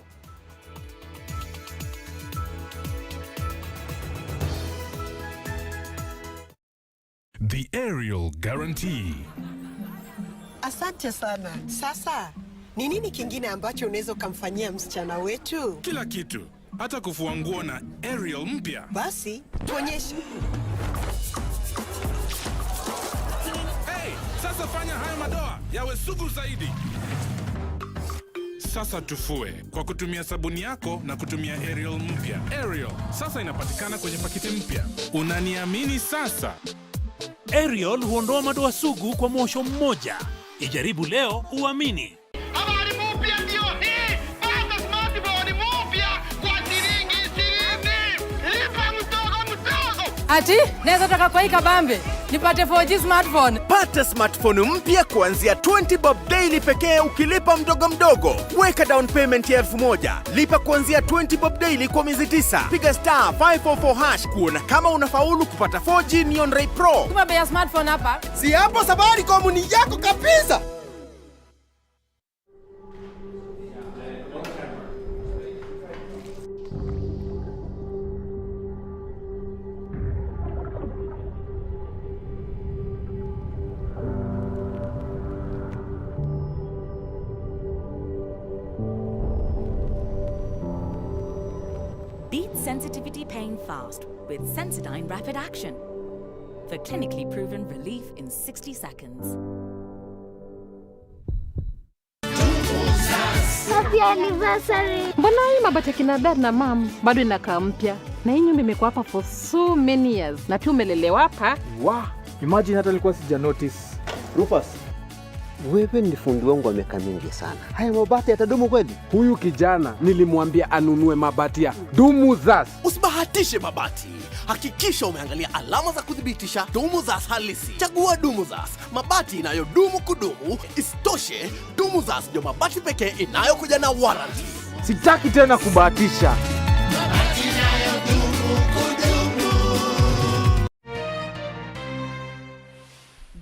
The Aerial Guarantee. Asante sana. Sasa, ni nini kingine ambacho unaweza kumfanyia msichana wetu? Kila kitu, hata kufua nguo na Aerial mpya. Basi, tuonyeshe. Hey, sasa fanya haya madoa yawe sugu zaidi. Sasa tufue kwa kutumia sabuni yako na kutumia Aerial mpya. Aerial sasa inapatikana kwenye pakiti mpya. Unaniamini sasa? Aerial huondoa madoa sugu kwa mwosho mmoja. Ijaribu leo uamini. Habari mpya ndio hii. Pata smartphone mpya kwa shilingi 20. Lipa mdogo. Ati, naweza taka kwa hii kabambe. Nipate 4G smartphone. Pata smartphone mpya kuanzia 20 bob daily pekee ukilipa mdogo. Weka down payment ya 1000. Lipa kuanzia 20 bob daily kwa miezi 9. Piga star 544 hash kuona kama unafaulu kupata 4G Neon Ray Pro. Kuma bei smartphone hapa. Si hapo Safaricom ni yako kabisa. Beat sensitivity pain fast with Sensodyne Rapid Action for clinically proven relief in 60 seconds. Happy anniversary! Mbona hii mabati kina dad na mom bado inakaa mpya? Na hii nyumba imekuwa hapa for so many years. Na pia umelelewa hapa. Wow, imagine hata nilikuwa sija notice. Rufus, Wewe ni fundi wangu wa miaka mingi sana. Haya mabati yatadumu kweli? Huyu kijana nilimwambia anunue mabati ya Dumuzas. Usibahatishe mabati. Hakikisha umeangalia alama za kudhibitisha Dumuzas halisi. Chagua Dumuzas, mabati inayodumu kudumu. Isitoshe, Dumuzas ndio mabati pekee inayokuja na warranty. Sitaki tena kubahatisha.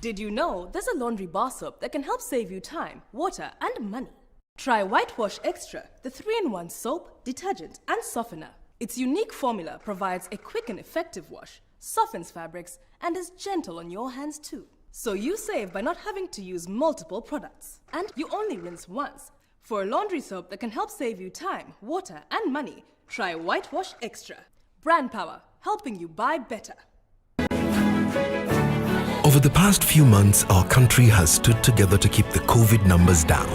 Did you know there's a laundry bar soap that can help save you time, water, and money? Try Whitewash Extra, the 3-in-1 soap, detergent, and softener. Its unique formula provides a quick and effective wash, softens fabrics, and is gentle on your hands too. So you save by not having to use multiple products. And you only rinse once. For a laundry soap that can help save you time, water, and money, try Whitewash Extra. Brand power, helping you buy better. Over the past few months, our country has stood together to keep the COVID numbers down.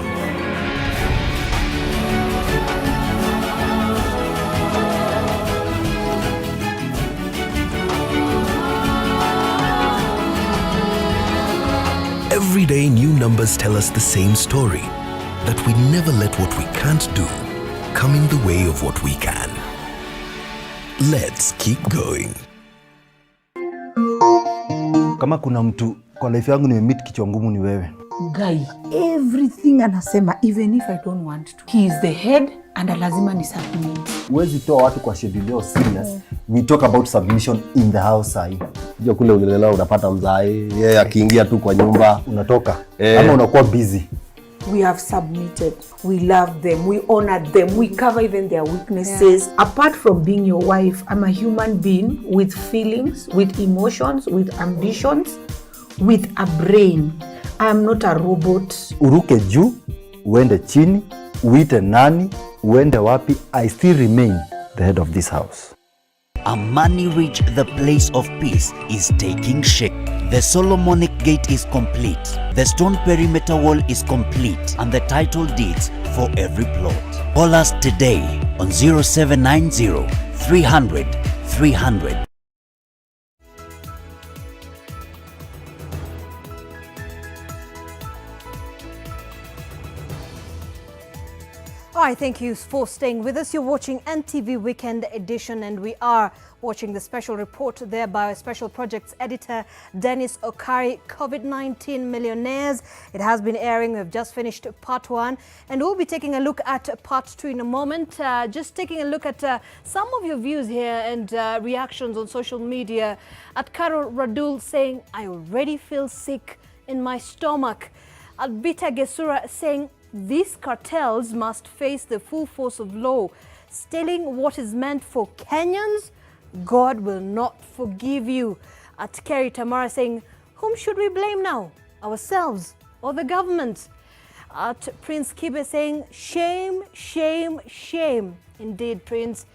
Every day, new numbers tell us the same story, that we never let what we can't do come in the way of what we can. Let's keep going. Kama kuna mtu kwa life yangu nimemeet kichwa ngumu ni wewe. Guy, everything anasema even if I don't want to. He is the head and lazima ni submit. Huwezi toa watu kwa schedule yao serious. We talk about submission in the house sai. Unajua kule ungelelewa unapata mzai, yeye akiingia tu kwa nyumba unatoka. Kama unakuwa busy. We have submitted. We love them. We honor them. We cover even their weaknesses. Yeah. Apart from being your wife, I'm a human being with feelings, with emotions, with ambitions, with a brain. I am not a robot. Uruke juu, uende chini, uite nani, uende wapi, I still remain the head of this house. Amani Ridge, the place of peace, is taking shape. The Solomonic Gate is complete. The stone perimeter wall is complete, and the title deeds for every plot. Call us today on 0790 300 300. All right, thank you for staying with us. You're watching NTV Weekend Edition, and we are watching the special report there by Special Projects Editor Dennis Okari, COVID-19 Millionaires. It has been airing. We've just finished part 1, and we'll be taking a look at part 2 in a moment. Just taking a look at some of your views here and reactions on social media. At Carol Radul saying, I already feel sick in my stomach. At Bita Gesura saying, these cartels must face the full force of law. Stealing what is meant for Kenyans, God will not forgive you. At Kerry Tamara saying, whom should we blame now? Ourselves or the government? At Prince Kibe saying, shame, shame, shame. Indeed, Prince,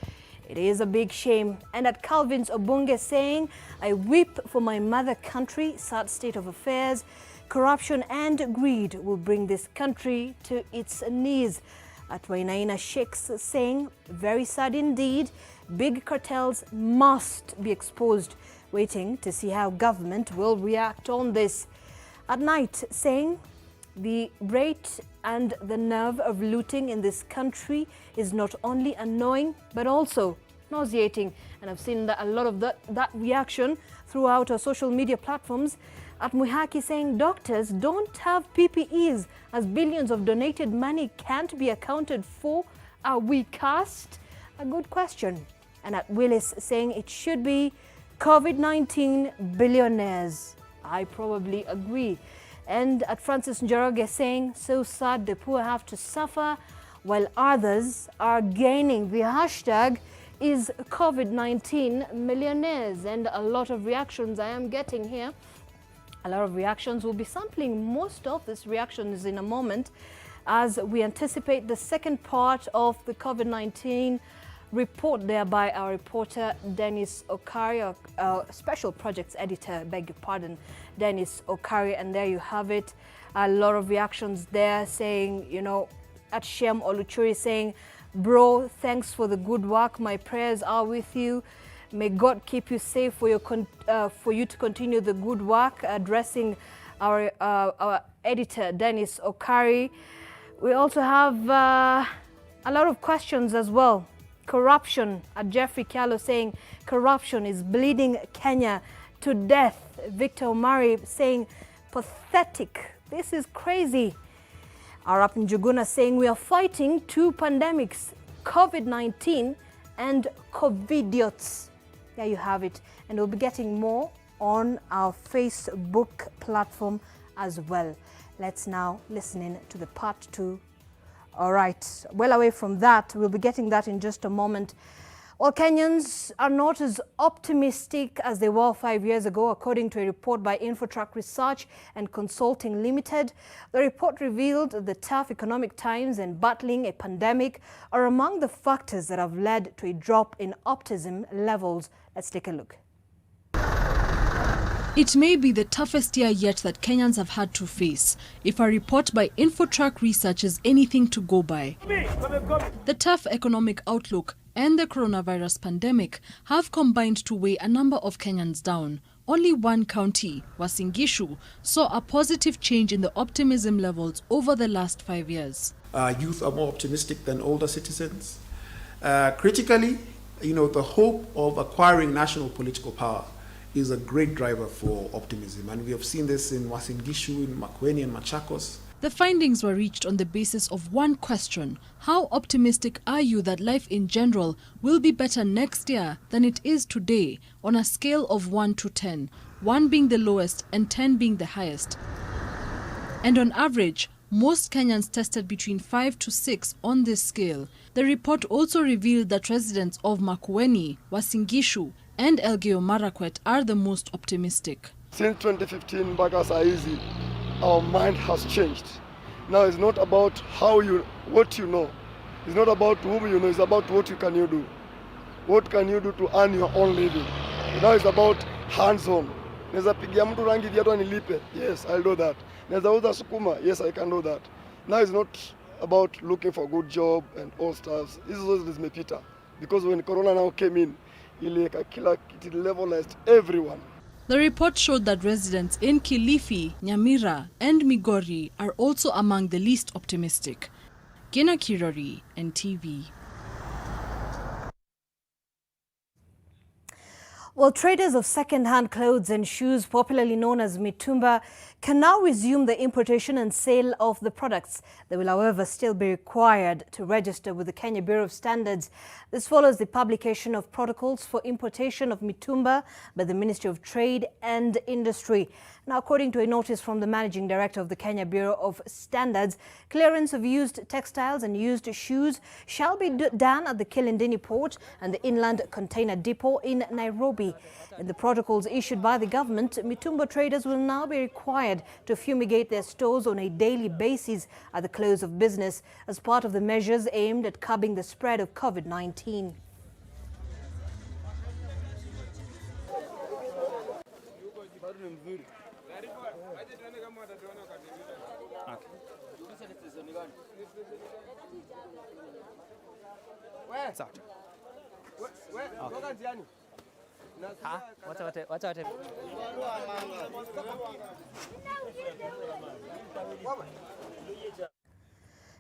it is a big shame. And at Calvin's Obunge saying, I weep for my mother country, sad state of affairs. Corruption and greed will bring this country to its knees. At Wainaina Sheikhs saying, very sad indeed, big cartels must be exposed, waiting to see how government will react on this. At Night saying, the rate and the nerve of looting in this country is not only annoying, but also nauseating. And I've seen a lot of that reaction throughout our social media platforms. At Muhaki saying, doctors don't have PPEs as billions of donated money can't be accounted for. Are we cursed? A good question. And at Willis saying it should be COVID-19 billionaires. I probably agree. And at Francis Njoroge saying, so sad the poor have to suffer while others are gaining. The hashtag is COVID-19 millionaires, and a lot of reactions I am getting here. A lot of reactions. We'll be sampling most of these reactions in a moment as we anticipate the second part of the COVID-19 report there by our reporter Dennis Okari, our Special Projects Editor, beg your pardon, Dennis Okari. And there you have it. A lot of reactions there saying, you know, at Shem Oluchuri saying, bro, thanks for the good work. My prayers are with you. May God keep you safe for you to continue the good work, addressing our editor, Dennis Okari. We also have a lot of questions as well. Corruption, Jeffrey Kialo saying corruption is bleeding Kenya to death. Victor Omari saying pathetic. This is crazy. Arap Njuguna saying we are fighting two pandemics, COVID-19 and COVIDiots. There you have it. And we'll be getting more on our Facebook platform as well. Let's now listen in to the part 2. All right, well away from that, we'll be getting that in just a moment. Well, Kenyans are not as optimistic as they were 5 years ago, according to a report by Infotrack Research and Consulting Limited. The report revealed that the tough economic times and battling a pandemic are among the factors that have led to a drop in optimism levels. Let's take a look. It may be the toughest year yet that Kenyans have had to face, if a report by Infotrack Research is anything to go by. The tough economic outlook and the coronavirus pandemic have combined to weigh a number of Kenyans down. Only one county, Uasin Gishu, saw a positive change in the optimism levels over the last 5 years. Youth are more optimistic than older citizens. Critically, the hope of acquiring national political power is a great driver for optimism. And we have seen this in Uasin Gishu, in Makueni and Machakos. The findings were reached on the basis of one question: how optimistic are you that life in general will be better next year than it is today, on a scale of 1 to 10, 1 being the lowest and 10 being the highest? And on average, most Kenyans tested between 5 to 6 on this scale. The report also revealed that residents of Makueni, Uasin Gishu and Elgeyo Marakwet are the most optimistic. Since 2015, mpaka saa hizi, our mind has changed. Now it's not about what you know. It's not about whom you know, it's about what you do. What can you do to earn your own living? Now it's about hands-on. Naweza pigia mtu rangi viatu anilipe. Yes, I'll do that. Naweza uza sukuma. Yes, I can do that. Now it's not about looking for a good job and all stuff. This is zimepita. Because when Corona now came in, it levelized everyone. The report showed that residents in Kilifi, Nyamira and Migori are also among the least optimistic. Gina Kirori, NTV. Well, traders of second-hand clothes and shoes, popularly known as Mitumba, can now resume the importation and sale of the products. They will, however, still be required to register with the Kenya Bureau of Standards. This follows the publication of protocols for importation of Mitumba by the Ministry of Trade and Industry. Now, according to a notice from the Managing Director of the Kenya Bureau of Standards, clearance of used textiles and used shoes shall be done at the Kilindini Port and the Inland Container Depot in Nairobi. In the protocols issued by the government, Mitumba traders will now be required to fumigate their stores on a daily basis at the close of business as part of the measures aimed at curbing the spread of COVID-19.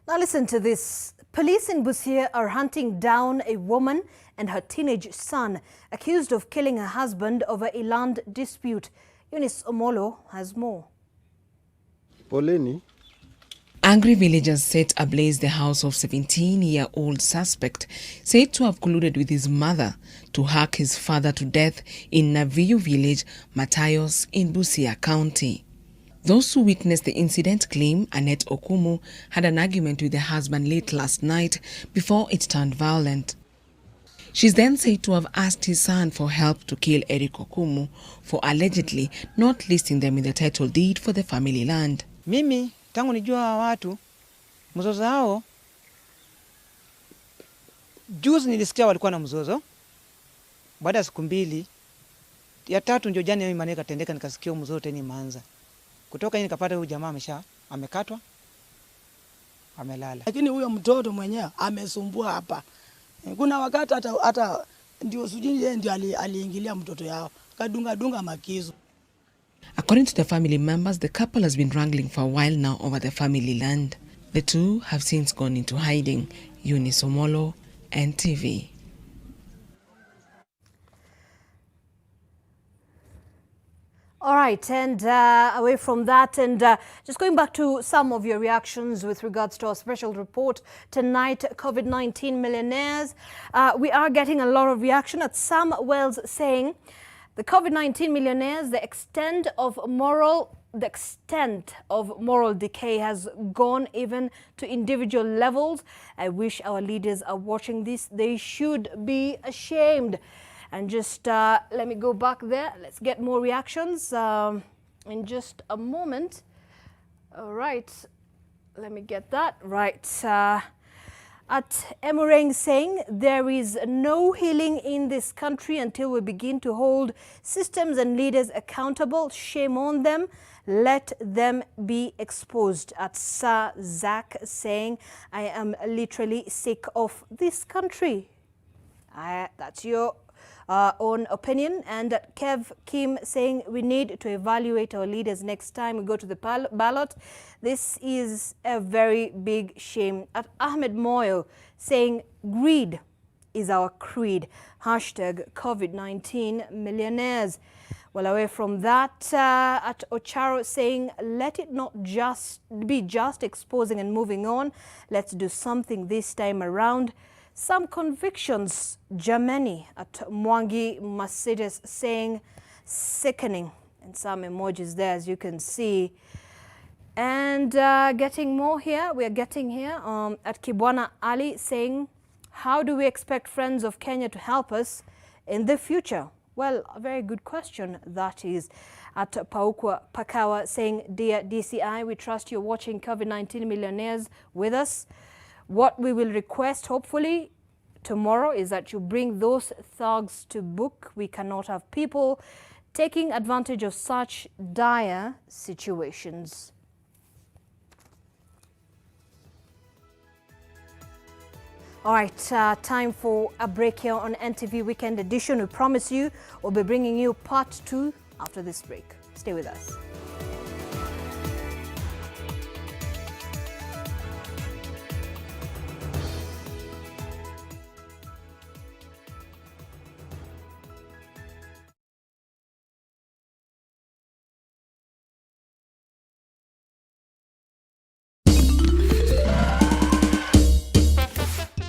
Now listen to this. Police in Busia are hunting down a woman and her teenage son accused of killing her husband over a land dispute. Eunice Omolo has more. Poleni. Angry villagers set ablaze the house of 17-year-old suspect said to have colluded with his mother to hack his father to death in Naviyu village, Matayos, in Busia County. Those who witnessed the incident claim Annette Okumu had an argument with her husband late last night before it turned violent. She's then said to have asked his son for help to kill Eric Okumu for allegedly not listing them in the title deed for the family land. Mimi tangu nijua watu mzozo hao, juzi nilisikia walikuwa na mzozo. Baada ya siku mbili ya tatu ndio jana mimi maneno katendeka, nikasikia mzozo tena imeanza. Kutoka yini nikapata huyu jamaa amekatwa, amelala. Lakini huyo mtoto mwenyewe amesumbua hapa. Kuna wakati hata ndio sujini yeye ndio aliingilia mtoto yao. Kadunga makizo. According to the family members, the couple has been wrangling for a while now over the family land. The two have since gone into hiding. Eunice Omolo, NTV. All right, and away from that, and just going back to some of your reactions with regards to our special report tonight, COVID-19 millionaires. We are getting a lot of reaction at Sam Wells saying, the COVID-19 millionaires, the extent of moral decay has gone even to individual levels. I wish our leaders are watching this. They should be ashamed. And just let me go back there. Let's get more reactions in just a moment. All right, let me get that right. At Emoreng saying, there is no healing in this country until we begin to hold systems and leaders accountable. Shame on them. Let them be exposed. At Sir Zach saying, I am literally sick of this country. That's your own opinion. And Kev Kim saying, we need to evaluate our leaders next time we go to the ballot. This is a very big shame. At Ahmed Moyo saying, greed is our creed. Hashtag COVID-19 millionaires. Well, away from that, at Ocharo saying, let it not just be exposing and moving on. Let's do something this time around. Some convictions, Germany. At Mwangi Mercedes saying, sickening. And some emojis there, as you can see. And getting more here, we are getting here. At Kibwana Ali saying, how do we expect Friends of Kenya to help us in the future? Well, a very good question that is. At Paukwa Pakawa saying, dear DCI, we trust you're watching COVID-19 millionaires with us. What we will request, hopefully, tomorrow is that you bring those thugs to book. We cannot have people taking advantage of such dire situations. All right, time for a break here on NTV Weekend Edition. We promise you we'll be bringing you part 2 after this break. Stay with us.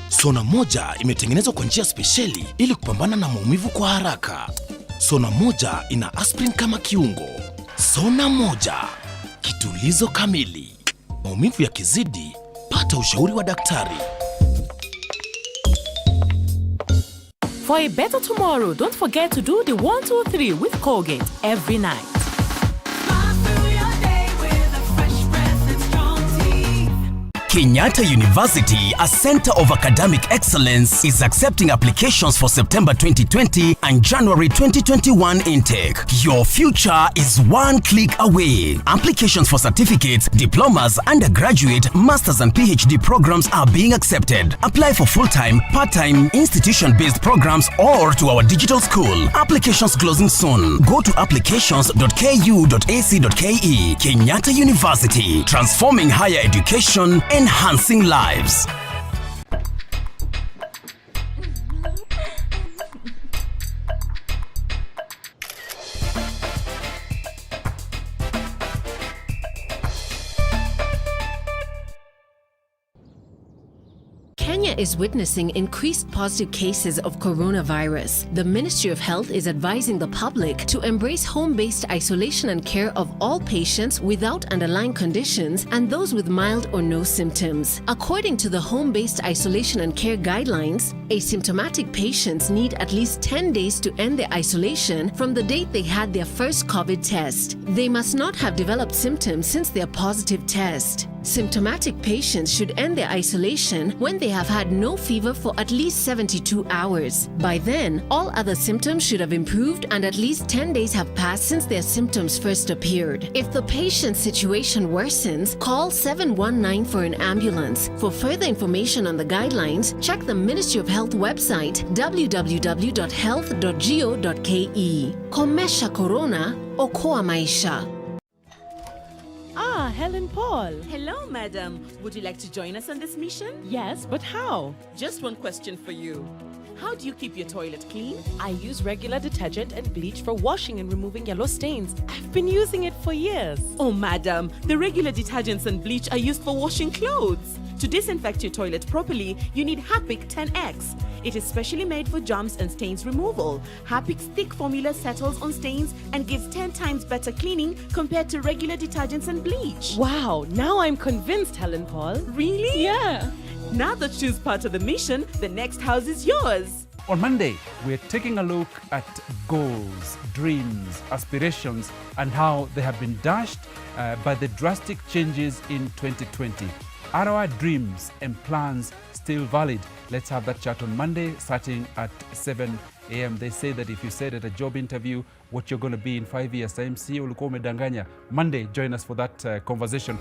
Sona moja imetengenezwa kwa njia spesheli ili kupambana na maumivu kwa haraka. Sona moja ina aspirin kama kiungo. Sona moja, kitulizo kamili. Maumivu yakizidi, pata ushauri wa daktari. For a better tomorrow, don't forget to do the 1, 2, 3 with Colgate every night. Kenyatta University, a center of academic excellence, is accepting applications for September 2020 and January 2021 intake. Your future is one click away. Applications for certificates, diplomas, undergraduate, masters and PhD programs are being accepted. Apply for full-time, part-time, institution-based programs or to our digital school. Applications closing soon. Go to applications.ku.ac.ke. Kenyatta University, transforming higher education, enhancing lives. Kenya is witnessing increased positive cases of coronavirus. The Ministry of Health is advising the public to embrace home-based isolation and care of all patients without underlying conditions and those with mild or no symptoms. According to the home-based isolation and care guidelines, asymptomatic patients need at least 10 days to end their isolation from the date they had their first COVID test. They must not have developed symptoms since their positive test. Symptomatic patients should end their isolation when they have had no fever for at least 72 hours. By then, all other symptoms should have improved and at least 10 days have passed since their symptoms first appeared. If the patient's situation worsens, call 719 for an ambulance. For further information on the guidelines, check the Ministry of Health website www.health.go.ke. Komesha Corona, okoa maisha. Ah, Helen Paul. Hello, madam. Would you like to join us on this mission? Yes, but how? Just one question for you. How do you keep your toilet clean? I use regular detergent and bleach for washing and removing yellow stains. I've been using it for years. Oh, madam, the regular detergents and bleach are used for washing clothes. To disinfect your toilet properly, you need Harpic 10X. It is specially made for germs and stains removal. Harpic's thick formula settles on stains and gives 10 times better cleaning compared to regular detergents and bleach. Wow, now I'm convinced, Helen Paul. Really? Yeah. Now that she's part of the mission, the next house is yours. On Monday, we're taking a look at goals, dreams, aspirations, and how they have been dashed by the drastic changes in 2020. Are our dreams and plans still valid? Let's have that chat on Monday, starting at 7 a.m. They say that if you said at a job interview what you're going to be in 5 years' time, see ulikuwa umedanganya. Monday, join us for that conversation.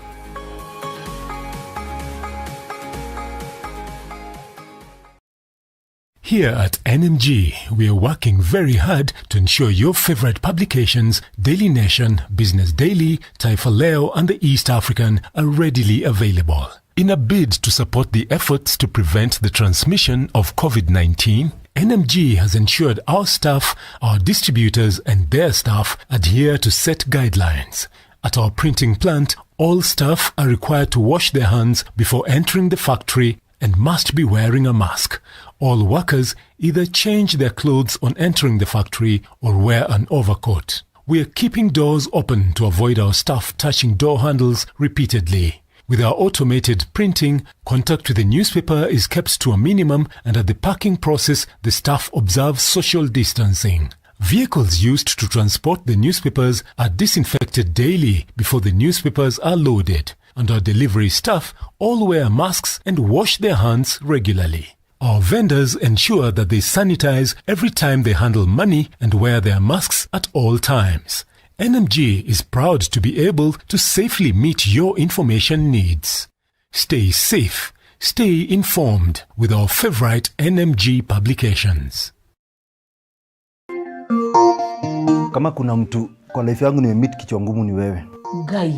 Here at NMG, we are working very hard to ensure your favorite publications, Daily Nation, Business Daily, Taifa Leo, and the East African are readily available. In a bid to support the efforts to prevent the transmission of COVID-19, NMG has ensured our staff, our distributors, and their staff adhere to set guidelines. At our printing plant, all staff are required to wash their hands before entering the factory and must be wearing a mask. All workers either change their clothes on entering the factory or wear an overcoat. We are keeping doors open to avoid our staff touching door handles repeatedly. With our automated printing, contact with the newspaper is kept to a minimum, and at the packing process, the staff observe social distancing. Vehicles used to transport the newspapers are disinfected daily before the newspapers are loaded, and our delivery staff all wear masks and wash their hands regularly. Our vendors ensure that they sanitize every time they handle money and wear their masks at all times. NMG is proud to be able to safely meet your information needs. Stay safe, stay informed with our favorite NMG publications. Kama kuna mtu kwa life yangu nimemeet kichwa ngumu ni wewe. Guy,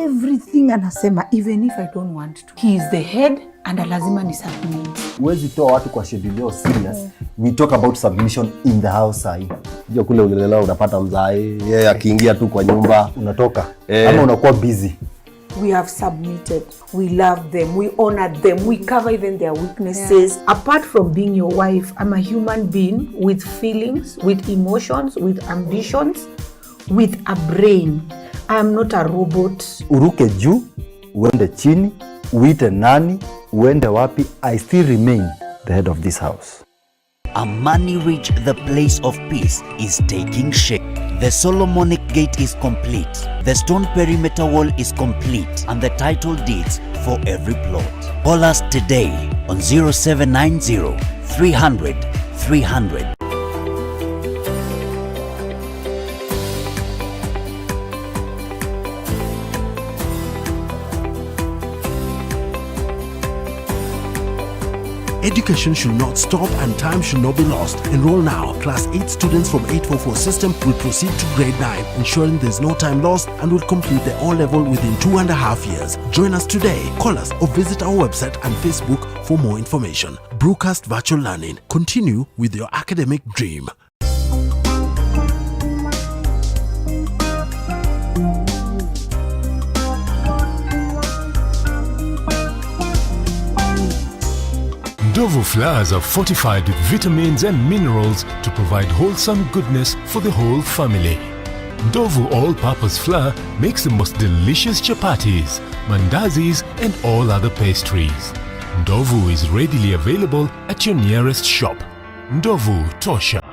everything anasema even if I don't want to. He is the head and lazima ni submit. Huwezi toa watu kwa schedule serious. We talk about submission in the house hii. Ndio kule ulilelewa unapata mzai, yeye akiingia tu kwa nyumba unatoka. Ama unakuwa busy. We have submitted. We love them. We honor them. We cover even their weaknesses. Yeah. Apart from being your wife, I'm a human being with feelings, with emotions, with ambitions, with a brain. I am not a robot. Uruke juu, uende chini, uite nani, uende wapi, I still remain the head of this house. A money-rich the place of peace is taking shape. The Solomonic gate is complete. The stone perimeter wall is complete. And the title deeds for every plot. Call us today on 0790 300 300. Education should not stop and time should not be lost. Enroll now. Class 8 students from 844 system will proceed to grade 9, ensuring there is no time lost and will complete the O-level within 2.5 years. Join us today. Call us or visit our website and Facebook for more information. Brewcast Virtual Learning. Continue with your academic dream. Ndovu flowers are fortified with vitamins and minerals to provide wholesome goodness for the whole family. Ndovu all-purpose flour makes the most delicious chapatis, mandazis and all other pastries. Ndovu is readily available at your nearest shop. Ndovu Tosha.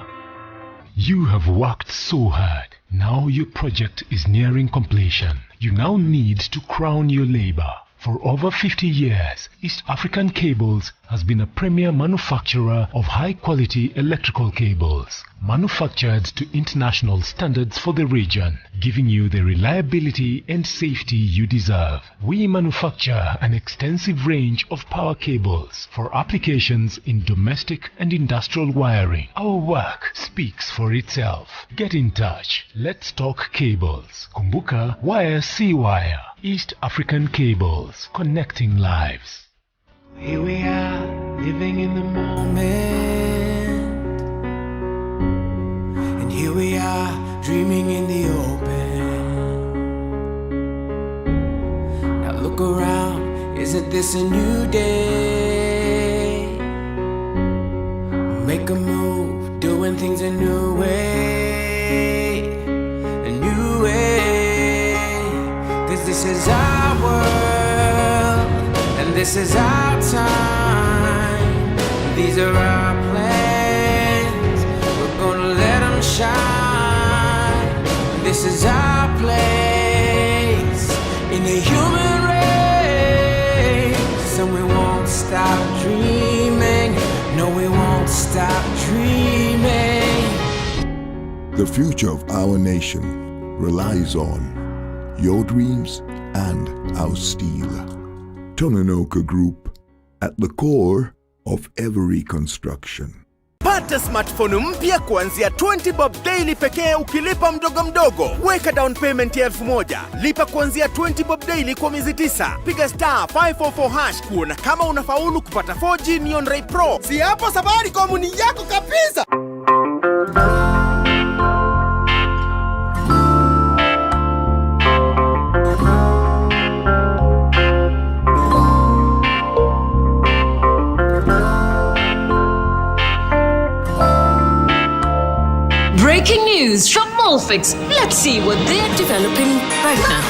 You have worked so hard. Now your project is nearing completion. You now need to crown your labor. For over 50 years, East African Cables has been a premier manufacturer of high-quality electrical cables, manufactured to international standards for the region, giving you the reliability and safety you deserve. We manufacture an extensive range of power cables for applications in domestic and industrial wiring. Our work speaks for itself. Get in touch. Let's talk cables. Kumbuka, wire si wire. East African Cables, connecting lives. Here we are, living in the moment. And here we are, dreaming in the open. Now look around, isn't this a new day? Make a move, doing things a new way. A new way. This is our world, and this is our time. These are our plans, we're gonna let them shine. This is our place in the human race, and we won't stop dreaming. No, we won't stop dreaming. The future of our nation relies on your dreams and our steel. Tonanoka Group, at the core of every construction. Pata smartphone mpya kuanzia 20 bob daily pekee ukilipa mdogo mdogo. Weka down payment ya 1000. Lipa kuanzia 20 bob daily kwa miezi 9. Piga star 544 hash kuona kama unafaulu kupata 4G Neon Ray Pro. Si hapo Safaricom ni yako kabisa. Breaking news from Molfix. Let's see what they're developing right now.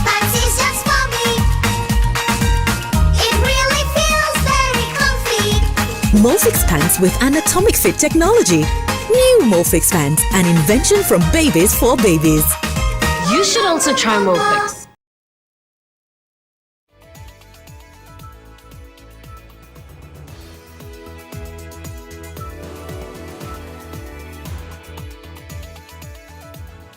Pants is just for me. It really feels very comfy. Molfix pants with anatomic fit technology. New Molfix pants, an invention from babies for babies. You should also try Molfix.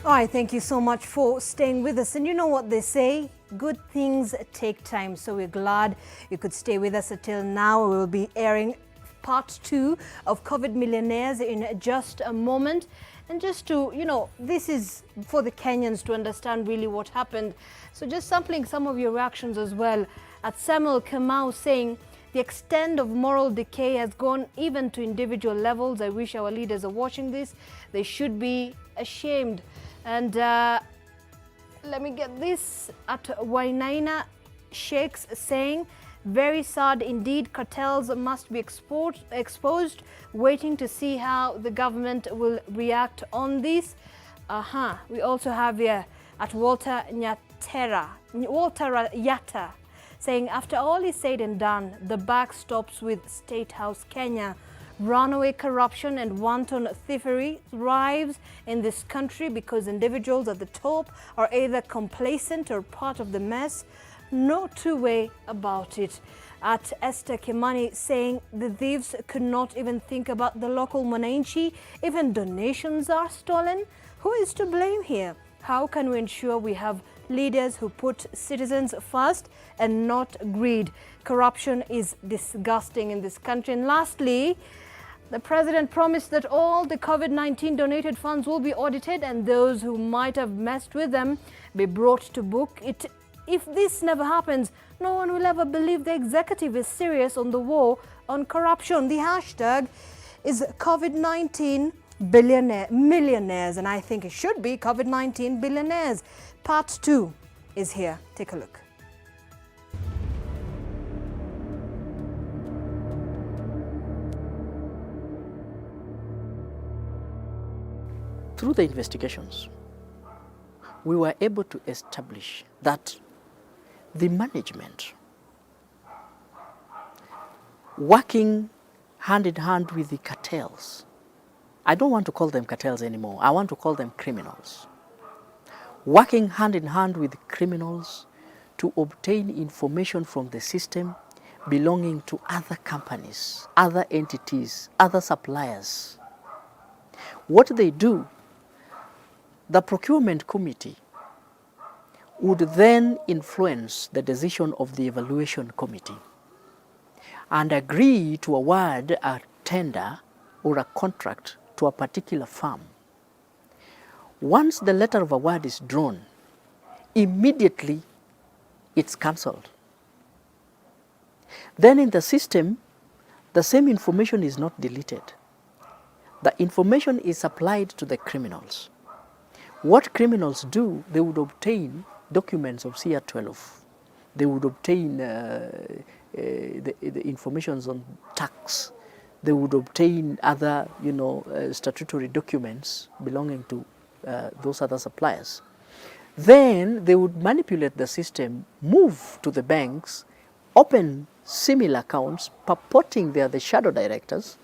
All right, thank you so much for staying with us. And you know what they say, good things take time. So we're glad you could stay with us until now. We'll be airing part 2 of COVID Millionaires in just a moment. And just to, this is for the Kenyans to understand really what happened. So just sampling some of your reactions as well. At Samuel Kamau saying, the extent of moral decay has gone even to individual levels. I wish our leaders are watching this. They should be ashamed. And let me get this at Wainaina Sheikhs saying, very sad indeed, cartels must be exposed, waiting to see how the government will react on this. We also have here at Walter Yatta saying, after all is said and done, the buck stops with State House Kenya. Runaway corruption and wanton thievery thrives in this country because individuals at the top are either complacent or part of the mess. No two-way about it. At Esther Kimani saying the thieves could not even think about the local Mwananchi. Even donations are stolen. Who is to blame here? How can we ensure we have leaders who put citizens first and not greed? Corruption is disgusting in this country. And lastly, the president promised that all the COVID-19 donated funds will be audited and those who might have messed with them be brought to book. If this never happens, no one will ever believe the executive is serious on the war on corruption. The hashtag is COVID-19 millionaires, and I think it should be COVID-19 billionaires. Part 2 is here. Take a look. Through the investigations, we were able to establish that the management, working hand in hand with the cartels, I don't want to call them cartels anymore, I want to call them criminals, working hand in hand with criminals to obtain information from the system belonging to other companies, other entities, other suppliers. What they do, the procurement committee would then influence the decision of the evaluation committee and agree to award a tender or a contract to a particular firm. Once the letter of award is drawn, immediately it's cancelled. Then in the system, the same information is not deleted. The information is supplied to the criminals. What criminals do, they would obtain documents of CR12. They would obtain the informations on tax. They would obtain other, statutory documents belonging to those other suppliers. Then they would manipulate the system, move to the banks, open similar accounts, purporting they are the shadow directors.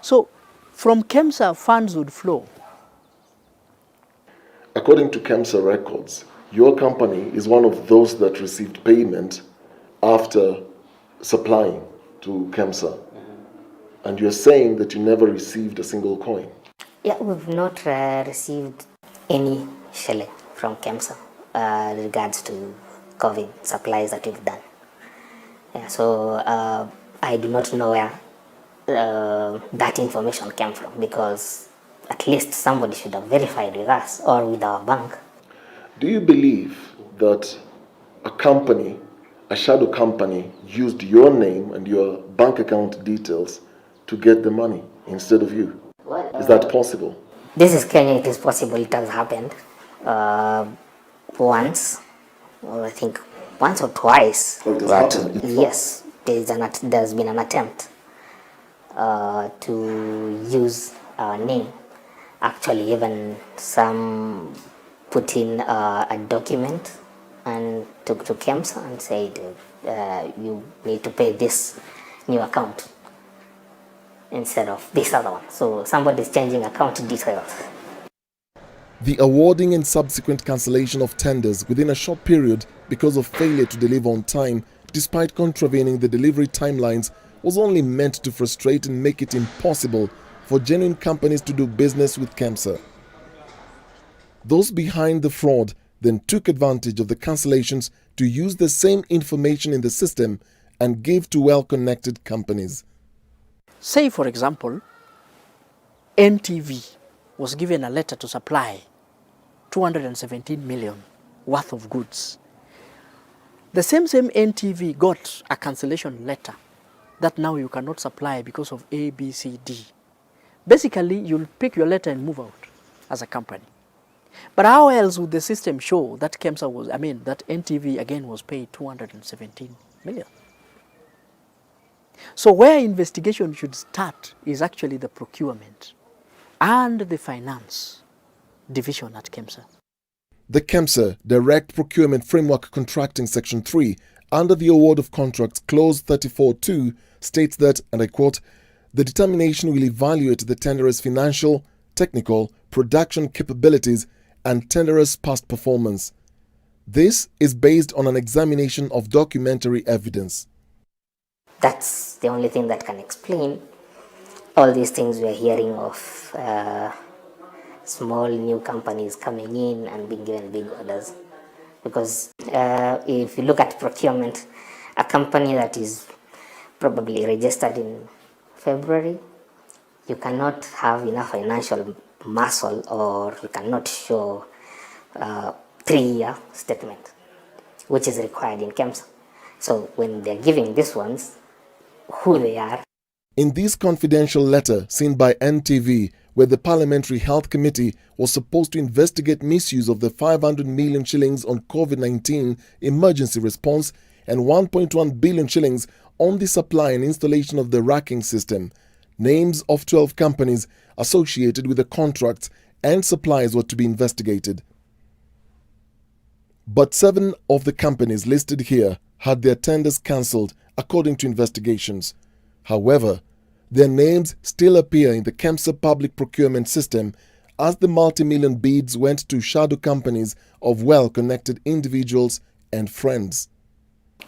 So from KEMSA, funds would flow. According to KEMSA records, your company is one of those that received payment after supplying to KEMSA. And you're saying that you never received a single coin. Yeah, we've not received any shilling from KEMSA regards to COVID supplies that we've done. Yeah, so I do not know where that information came from, because at least somebody should have verified with us or with our bank. Do you believe that a company, a shadow company, used your name and your bank account details to get the money instead of you? Is that possible? This is Kenya, it is possible, it has happened once, or I think once or twice. Yes, there's been an attempt to use our name. Actually, even some put in a document and took to KEMSA and said, you need to pay this new account instead of this other one. So somebody's changing account details. The awarding and subsequent cancellation of tenders within a short period because of failure to deliver on time, despite contravening the delivery timelines, was only meant to frustrate and make it impossible for genuine companies to do business with KEMSA. Those behind the fraud then took advantage of the cancellations to use the same information in the system and give to well-connected companies. Say, for example, NTV was given a letter to supply 217 million worth of goods. The same NTV got a cancellation letter that now you cannot supply because of A, B, C, D. Basically, you'll pick your letter and move out as a company. But how else would the system show that that NTV again was paid 217 million? So where investigation should start is actually the procurement and the finance division at KEMSA. The KEMSA Direct Procurement Framework Contracting Section 3 under the Award of Contracts Clause 34.2 states that, and I quote, the determination will evaluate the tenderer's financial, technical, production capabilities and tenderer's past performance. This is based on an examination of documentary evidence. That's the only thing that can explain all these things we're hearing of small new companies coming in and being given big orders. Because if you look at procurement, a company that is probably registered in February, you cannot have enough financial muscle, or you cannot show 3-year statement, which is required in KEMSA. So when they're giving these ones, who they are. In this confidential letter seen by NTV, where the Parliamentary Health Committee was supposed to investigate misuse of the 500 million shillings on COVID-19 emergency response and 1.1 billion shillings on the supply and installation of the racking system, names of 12 companies associated with the contracts and supplies were to be investigated. But 7 of the companies listed here had their tenders cancelled according to investigations. However, their names still appear in the KEMSA public procurement system as the multi-million bids went to shadow companies of well-connected individuals and friends.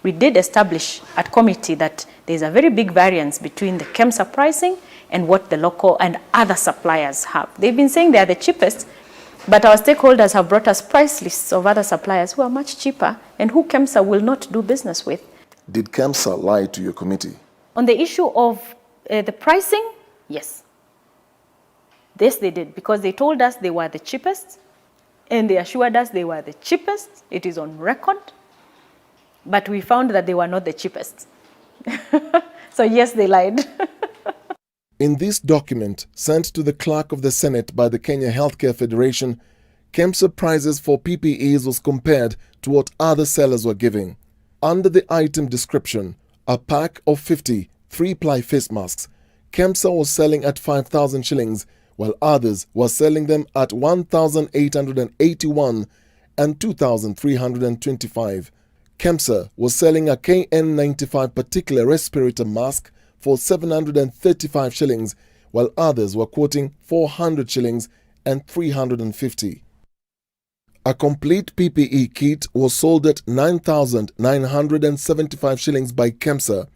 We did establish at committee that there's a very big variance between the KEMSA pricing and what the local and other suppliers have. They've been saying they are the cheapest, but our stakeholders have brought us price lists of other suppliers who are much cheaper and who KEMSA will not do business with. Did KEMSA lie to your committee? On the issue of the pricing, yes. This they did, because they told us they were the cheapest and they assured us they were the cheapest. It is on record. But we found that they were not the cheapest. So yes, they lied. In this document sent to the clerk of the Senate by the Kenya Healthcare Federation, KEMSA prices for PPEs was compared to what other sellers were giving. Under the item description, a pack of 50 3-ply face masks, KEMSA was selling at 5,000 shillings, while others were selling them at 1,881 and 2,325. KEMSA was selling a KN95 particular respirator mask for 735 shillings, while others were quoting 400 shillings and 350. A complete PPE kit was sold at 9,975 shillings by KEMSA,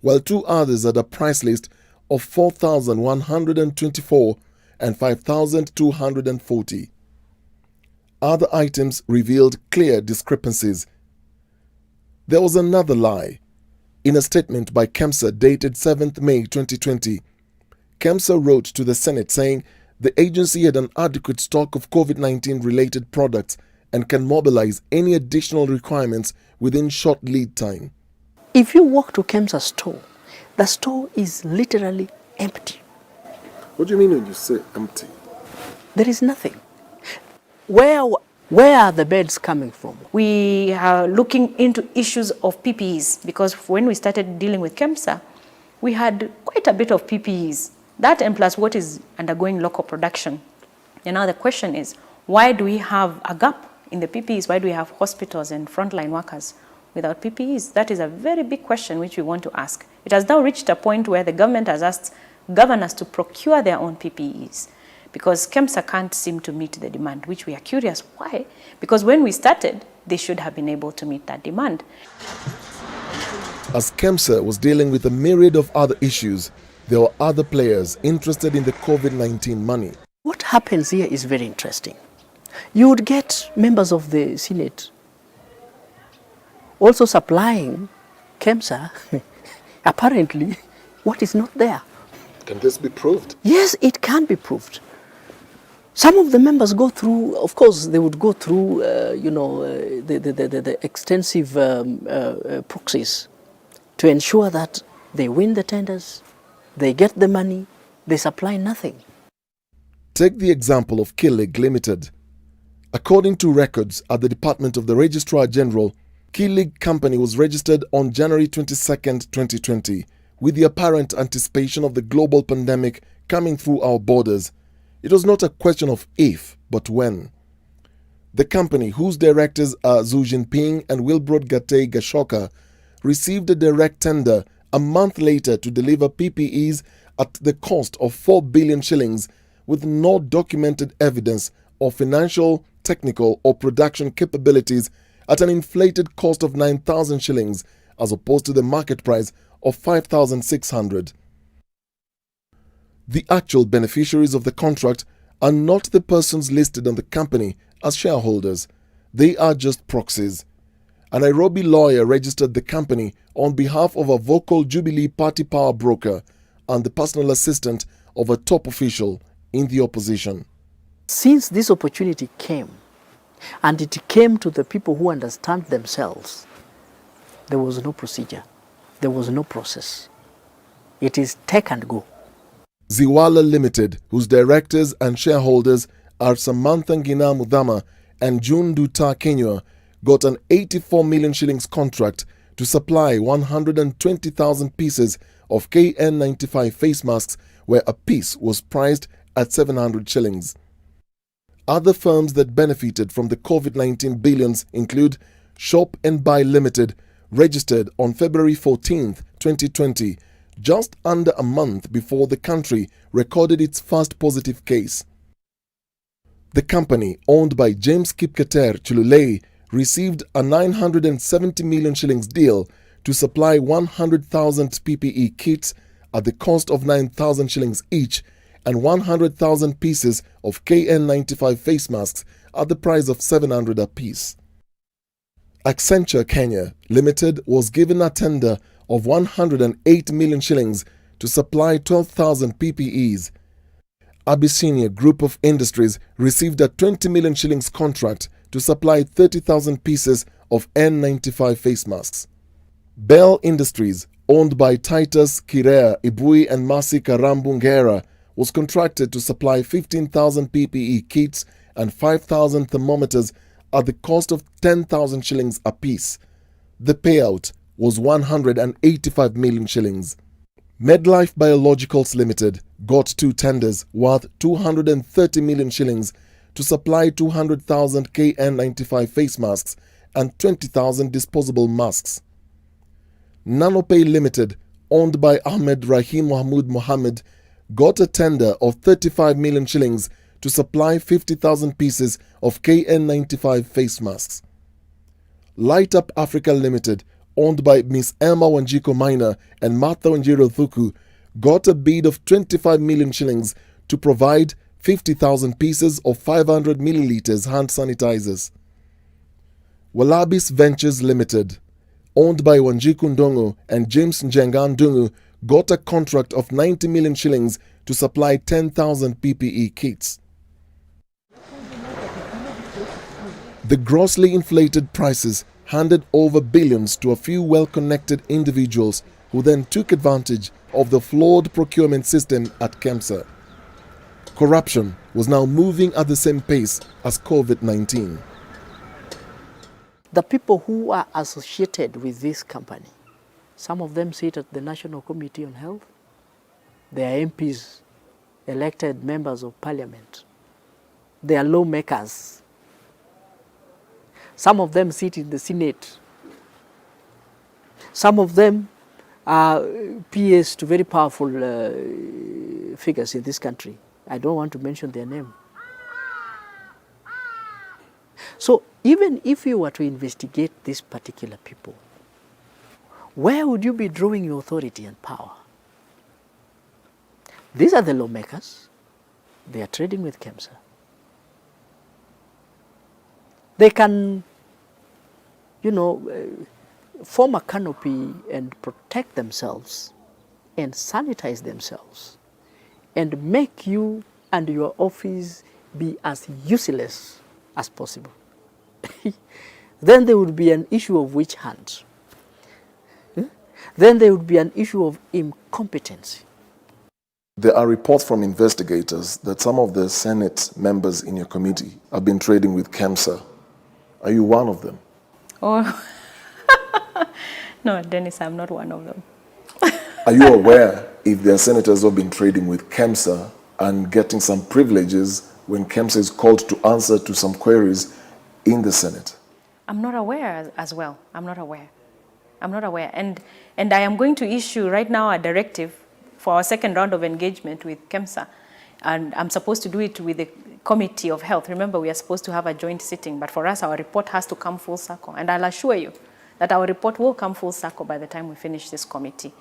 while two others had a price list of 4,124 and 5,240. Other items revealed clear discrepancies. There was another lie. In a statement by KEMSA dated 7th May 2020, KEMSA wrote to the Senate saying the agency had an adequate stock of COVID-19 related products and can mobilize any additional requirements within short lead time. If you walk to KEMSA's store, the store is literally empty. What do you mean when you say empty? There is nothing. Where are the beds coming from? We are looking into issues of PPEs, because when we started dealing with KEMSA, we had quite a bit of PPEs. That and plus what is undergoing local production. And now the question is, why do we have a gap in the PPEs? Why do we have hospitals and frontline workers without PPEs? That is a very big question which we want to ask. It has now reached a point where the government has asked governors to procure their own PPEs, because KEMSA can't seem to meet the demand, which we are curious why. Because when we started, they should have been able to meet that demand. As KEMSA was dealing with a myriad of other issues, there were other players interested in the COVID-19 money. What happens here is very interesting. You would get members of the Senate also supplying KEMSA, apparently, what is not there. Can this be proved? Yes, it can be proved. Some of the members go through, of course, they would go through, the extensive proxies to ensure that they win the tenders, they get the money, they supply nothing. Take the example of Killig Limited. According to records at the Department of the Registrar General, Killig Company was registered on January 22, 2020, with the apparent anticipation of the global pandemic coming through our borders. It was not a question of if, but when. The company, whose directors are Xi Jinping and Wilbrod Gatei Gashoka, received a direct tender a month later to deliver PPEs at the cost of 4 billion shillings with no documented evidence of financial, technical or production capabilities at an inflated cost of 9,000 shillings as opposed to the market price of 5,600. The actual beneficiaries of the contract are not the persons listed on the company as shareholders. They are just proxies. A Nairobi lawyer registered the company on behalf of a vocal Jubilee Party power broker and the personal assistant of a top official in the opposition. Since this opportunity came, and it came to the people who understand themselves, there was no procedure, there was no process. It is take and go. Ziwala Limited, whose directors and shareholders are Samantha Ngina Mudhama and June Duta Kenywa, got an 84 million shillings contract to supply 120,000 pieces of KN95 face masks, where a piece was priced at 700 shillings. Other firms that benefited from the COVID-19 billions include Shop and Buy Limited, registered on February 14, 2020, just under a month before the country recorded its first positive case. The company, owned by James Kipketer Chilulei, received a 970 million shillings deal to supply 100,000 PPE kits at the cost of 9,000 shillings each and 100,000 pieces of KN95 face masks at the price of 700 apiece. Accenture Kenya Limited was given a tender of 108 million shillings to supply 12,000 PPEs. Abyssinia Group of Industries received a 20 million shillings contract to supply 30,000 pieces of N95 face masks. Bell Industries, owned by Titus Kirea Ibui and Masi Karambungera, was contracted to supply 15,000 PPE kits and 5,000 thermometers at the cost of 10,000 shillings apiece. The payout was 185 million shillings. Medlife Biologicals Limited got 2 tenders worth 230 million shillings to supply 200,000 KN95 face masks and 20,000 disposable masks. Nanopay Limited, owned by Ahmed Rahim Mahmoud Mohammed, got a tender of 35 million shillings to supply 50,000 pieces of KN95 face masks. Light Up Africa Limited, owned by Miss Emma Wanjiko Maina and Martha Wanjiro Thuku, got a bid of 25 million shillings to provide 50,000 pieces of 500 milliliters hand sanitizers. Walabis Ventures Limited, owned by Wanjiku Ndongo and James Njenga Ndungu, got a contract of 90 million shillings to supply 10,000 PPE kits. The grossly inflated prices handed over billions to a few well-connected individuals who then took advantage of the flawed procurement system at KEMSA. Corruption was now moving at the same pace as COVID-19. The people who are associated with this company, some of them sit at the National Committee on Health. They are MPs, elected members of parliament. They are lawmakers. Some of them sit in the Senate. Some of them are PAs to very powerful figures in this country. I don't want to mention their name. So even if you were to investigate these particular people, where would you be drawing your authority and power? These are the lawmakers. They are trading with KEMSA. They can, form a canopy and protect themselves and sanitize themselves and make you and your office be as useless as possible. Then there would be an issue of witch hunt. Then there would be an issue of incompetency. There are reports from investigators that some of the Senate members in your committee have been trading with KEMSA. Are you one of them? Oh, no, Dennis, I'm not one of them. Are you aware if there are senators who have been trading with KEMSA and getting some privileges when KEMSA is called to answer to some queries in the Senate? I'm not aware as well. I'm not aware. And I am going to issue right now a directive for our second round of engagement with KEMSA. And I'm supposed to do it with the Committee of Health. Remember, we are supposed to have a joint sitting, but for us, our report has to come full circle. And I'll assure you that our report will come full circle by the time we finish this committee.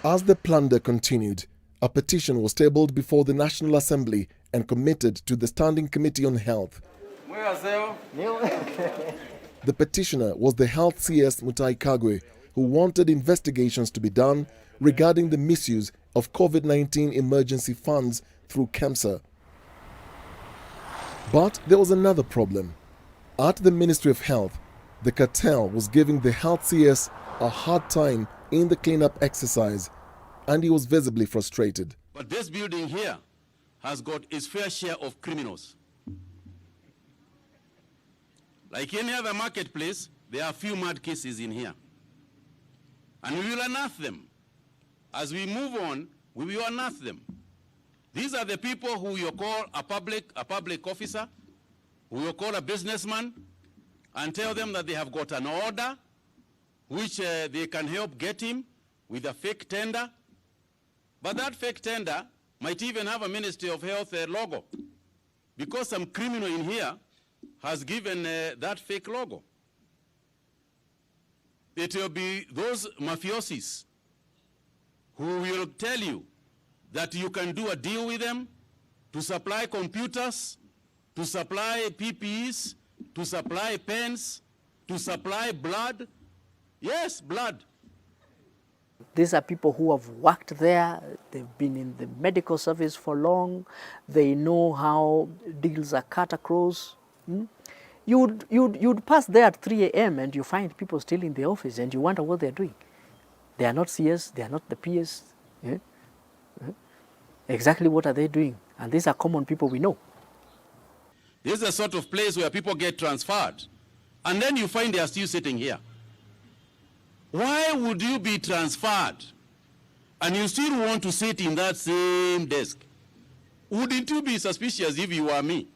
As the plunder continued, a petition was tabled before the National Assembly and committed to the Standing Committee on Health. The petitioner was the Health CS Mutai Kagwe, who wanted investigations to be done regarding the misuse of COVID-19 emergency funds through KEMSA. But there was another problem. At the Ministry of Health, the cartel was giving the Health CS a hard time in the cleanup exercise, and he was visibly frustrated. But this building here has got its fair share of criminals. Like any other marketplace, there are a few mad cases in here. And we will unearth them. As we move on, we will unearth them. These are the people who you call a public officer, who you call a businessman, and tell them that they have got an order which they can help get him with a fake tender. But that fake tender might even have a Ministry of Health logo, because some criminal in here has given that fake logo. It will be those mafiosis who will tell you that you can do a deal with them to supply computers, to supply PPEs, to supply pens, to supply blood. Yes, blood. These are people who have worked there, they've been in the medical service for long, they know how deals are cut across. You'd pass there at 3 a.m. and you find people still in the office and you wonder what they're doing. They are not CS, they are not the PS. Exactly what are they doing? And these are common people we know. This is the sort of place where people get transferred, and then you find they are still sitting here. Why would you be transferred and you still want to sit in that same desk? Wouldn't you be suspicious if you were me?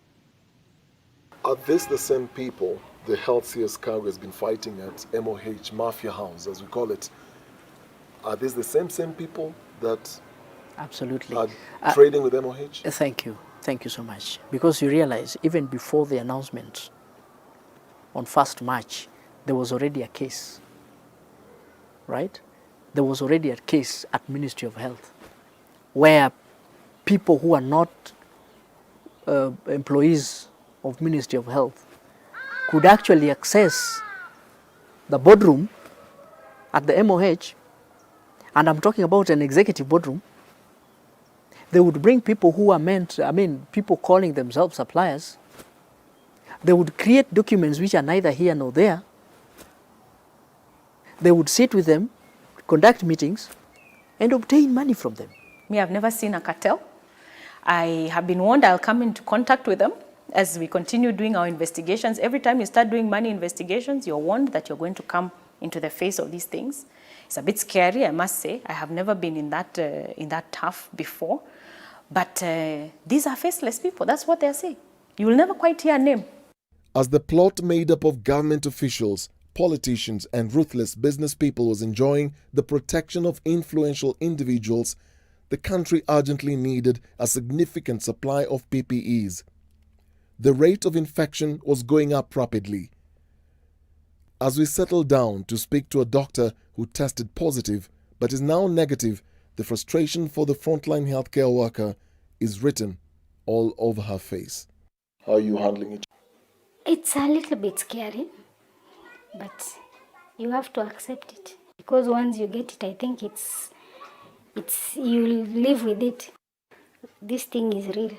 Are these the same people the health CS cargo has been fighting at MOH Mafia House, as we call it? Are these the same people that absolutely are trading with MOH? Thank you. Thank you so much. Because you realize, even before the announcement on 1st March, there was already a case, right? There was already a case at Ministry of Health where people who are not employees of Ministry of Health could actually access the boardroom at the MOH, and I'm talking about an executive boardroom. They would bring people who are people calling themselves suppliers. They would create documents which are neither here nor there. They would sit with them, conduct meetings, and obtain money from them. Me, I've never seen a cartel. I have been warned I'll come into contact with them as we continue doing our investigations. Every time you start doing money investigations, you're warned that you're going to come into the face of these things. It's a bit scary, I must say. I have never been in that tough before. But these are faceless people. That's what they're saying. You will never quite hear a name. As the plot made up of government officials, politicians and ruthless business people was enjoying the protection of influential individuals, the country urgently needed a significant supply of PPEs. The rate of infection was going up rapidly. As we settled down to speak to a doctor who tested positive but is now negative, the frustration for the frontline healthcare worker is written all over her face. How are you handling it? It's a little bit scary, but you have to accept it. Because once you get it, I think you'll live with it. This thing is real.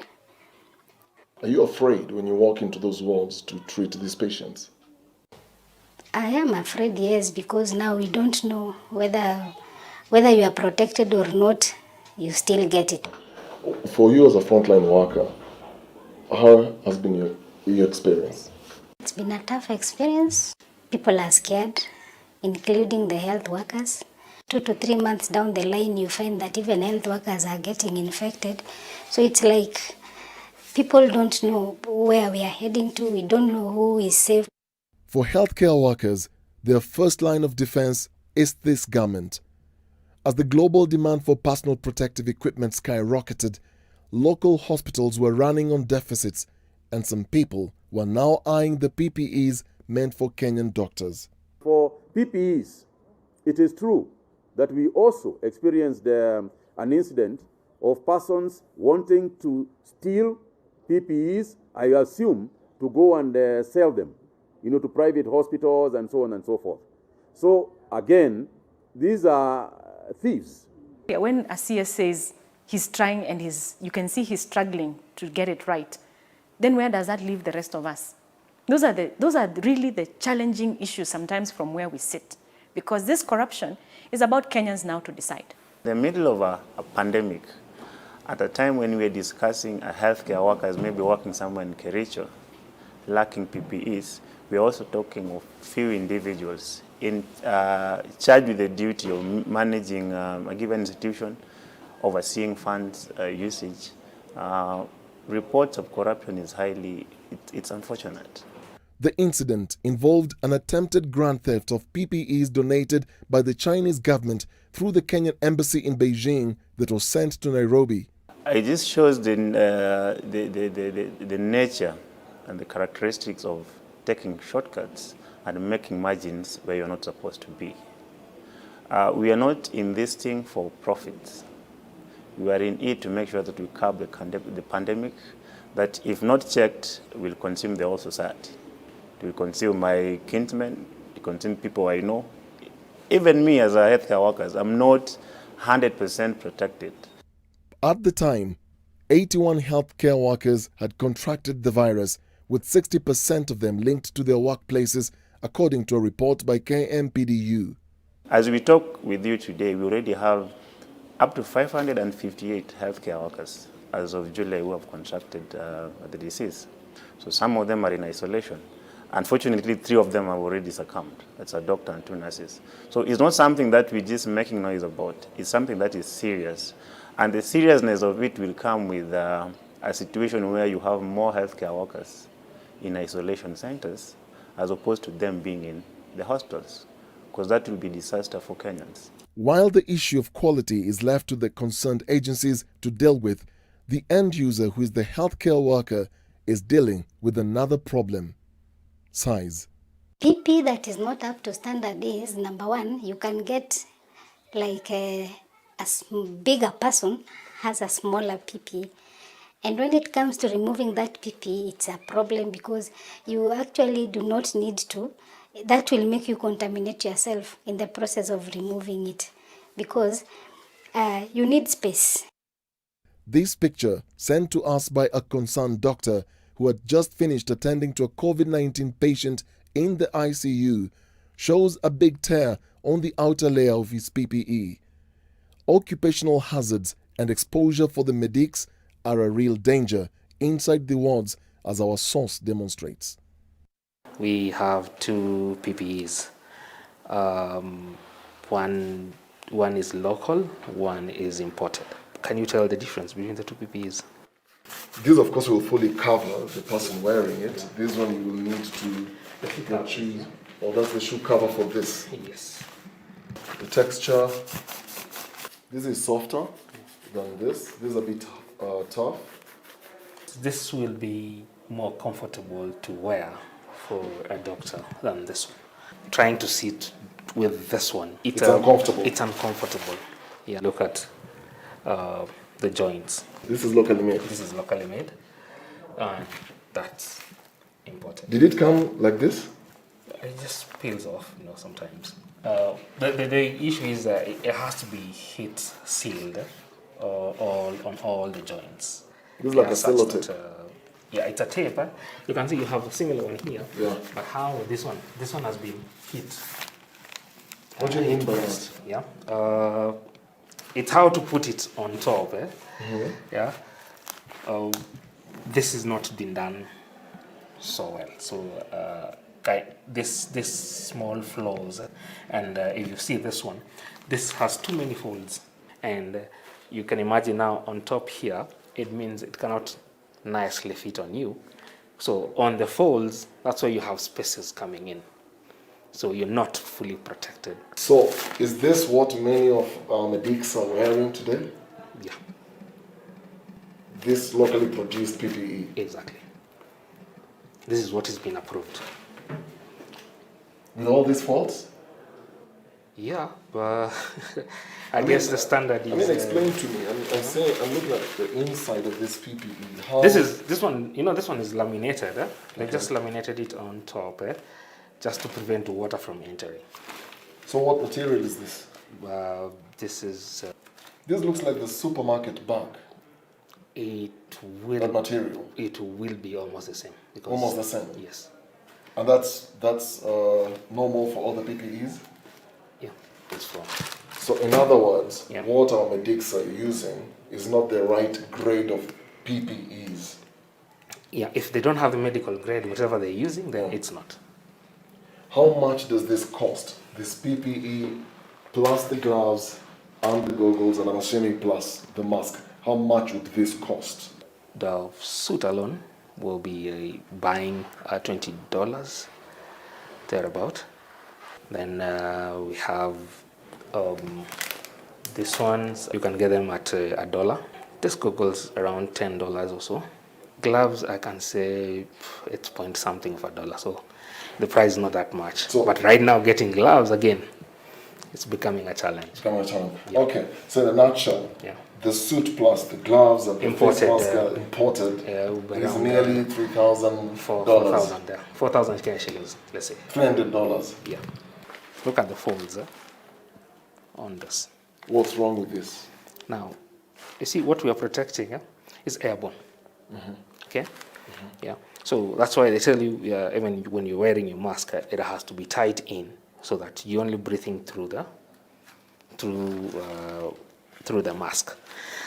Are you afraid when you walk into those wards to treat these patients? I am afraid, yes, because now we don't know whether you are protected or not, you still get it. For you as a frontline worker, how has been your experience? It's been a tough experience. People are scared, including the health workers. 2 to 3 months down the line, you find that even health workers are getting infected. So it's like people don't know where we are heading to. We don't know who is safe. For healthcare workers, their first line of defense is this government. As the global demand for personal protective equipment skyrocketed, local hospitals were running on deficits, and some people were now eyeing the PPEs meant for Kenyan doctors. For PPEs, it is true that we also experienced an incident of persons wanting to steal PPEs, I assume, to go and sell them, to private hospitals and so on and so forth. So again, these are thieves. When a CS says he's trying and you can see he's struggling to get it right, then where does that leave the rest of us? Those are really the challenging issues sometimes from where we sit, because this corruption is about Kenyans now to decide. In the middle of a pandemic, at a time when we are discussing healthcare workers maybe working somewhere in Kericho, lacking PPEs, we are also talking of few individuals in charged with the duty of managing a given institution, overseeing funds usage. Reports of corruption is it's unfortunate. The incident involved an attempted grand theft of PPEs donated by the Chinese government through the Kenyan embassy in Beijing that was sent to Nairobi. It just shows the nature and the characteristics of taking shortcuts and making margins where you're not supposed to be. We are not in this thing for profits. We are in it to make sure that we curb the pandemic, that if not checked, will consume the whole society. It will consume my kinsmen, it will consume people I know. Even me as a healthcare worker, I'm not 100% protected. At the time, 81 healthcare workers had contracted the virus, with 60% of them linked to their workplaces, according to a report by KMPDU. As we talk with you today, we already have up to 558 healthcare workers as of July who have contracted the disease. So some of them are in isolation. Unfortunately, 3 of them have already succumbed. That's a doctor and 2 nurses. So it's not something that we're just making noise about. It's something that is serious. And the seriousness of it will come with a situation where you have more healthcare workers in isolation centers as opposed to them being in the hospitals, because that will be disaster for Kenyans. While the issue of quality is left to the concerned agencies to deal with, the end user, who is the healthcare worker, is dealing with another problem: size. PP that is not up to standard is, number one, you can get like a bigger person has a smaller PP. And when it comes to removing that PP, it's a problem because you actually do not need to. That will make you contaminate yourself in the process of removing it because you need space. This picture, sent to us by a concerned doctor who had just finished attending to a COVID-19 patient in the ICU, shows a big tear on the outer layer of his PPE. Occupational hazards and exposure for the medics are a real danger inside the wards, as our source demonstrates. We have 2 PPEs. One is local, one is imported. Can you tell the difference between the 2 PPEs? This, of course, will fully cover the person wearing it. This one you will need to get shoes, or that's the shoe cover for this. Yes. The texture, this is softer than this. This is a bit tough. This will be more comfortable to wear for a doctor than this one. Trying to sit with this one, It's uncomfortable. It's uncomfortable. Yeah. Look at the joints. This is locally made. This is locally made. That's important. Did it come like this? It just peels off, sometimes. The issue is that it has to be heat sealed on all the joints. This is like a sellotape. Yeah, it's a tape. You can see you have a similar one here. Yeah. But how this one? This one has been heat. What do you mean by that? Yeah. It's how to put it on top. Mm-hmm. Yeah. This has not been done so well. So this small flaws, and if you see this one, this has too many folds, and you can imagine now on top here, it means it cannot nicely fit on you. So on the folds, that's where you have spaces coming in. So you're not fully protected. So is this what many of our medics are wearing today? Yeah. This locally produced PPE? Exactly. This is what has been approved. With all these faults? Yeah, but I guess the standard is... explain to me. I'm looking at the inside of this PPE. How... This one is laminated. They just laminated it on top, just to prevent water from entering. So what material is this? This is... This looks like the supermarket bag. It will... That material? It will be almost the same. Because, almost the same? Yes. And that's normal for all the PPEs? Yeah, it's from... So in other words, what our medics are using is not the right grade of PPEs. Yeah, if they don't have the medical grade, whatever they're using, then it's not. How much does this cost? This PPE plus the gloves and the goggles, and I'm assuming plus the mask. How much would this cost? The suit alone will be buying $20 thereabout. Then we have these ones. You can get them at $1. This goggles around $10 or so. Gloves, I can say it's point something for $1, so the price is not that much. But right now, getting gloves again, it's becoming a challenge. Okay, so in a nutshell, the suit plus the gloves and the Imported, face mask are imported is nearly $3,000. $4,000, 4,000 Kenyan shillings, let's say. $300. Yeah. Look at the folds on this. What's wrong with this? Now, you see, what we are protecting is airborne. Okay? Yeah. So that's why they tell you, even when you're wearing your mask, it has to be tied in so that you're only breathing through the mask.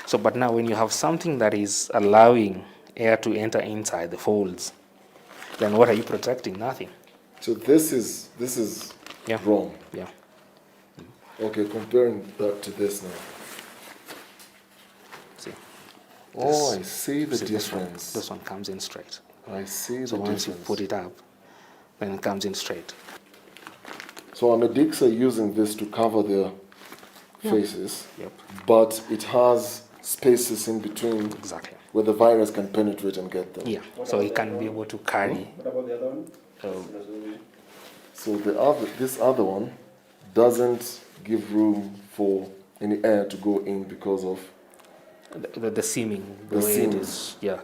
So, but now when you have something that is allowing air to enter inside the folds, then what are you protecting? Nothing. So this is wrong. Yeah. Okay, comparing that to this now. See. I see the see difference. This one comes in straight. I see the So once you difference. put it up, then it comes in straight. So our medics are using this to cover their faces, Yep. but it has spaces in between where the virus can penetrate and get them. Yeah, so it can be able to carry. So this other one doesn't give room for any air to go in because of The seaming, the way it is, yeah.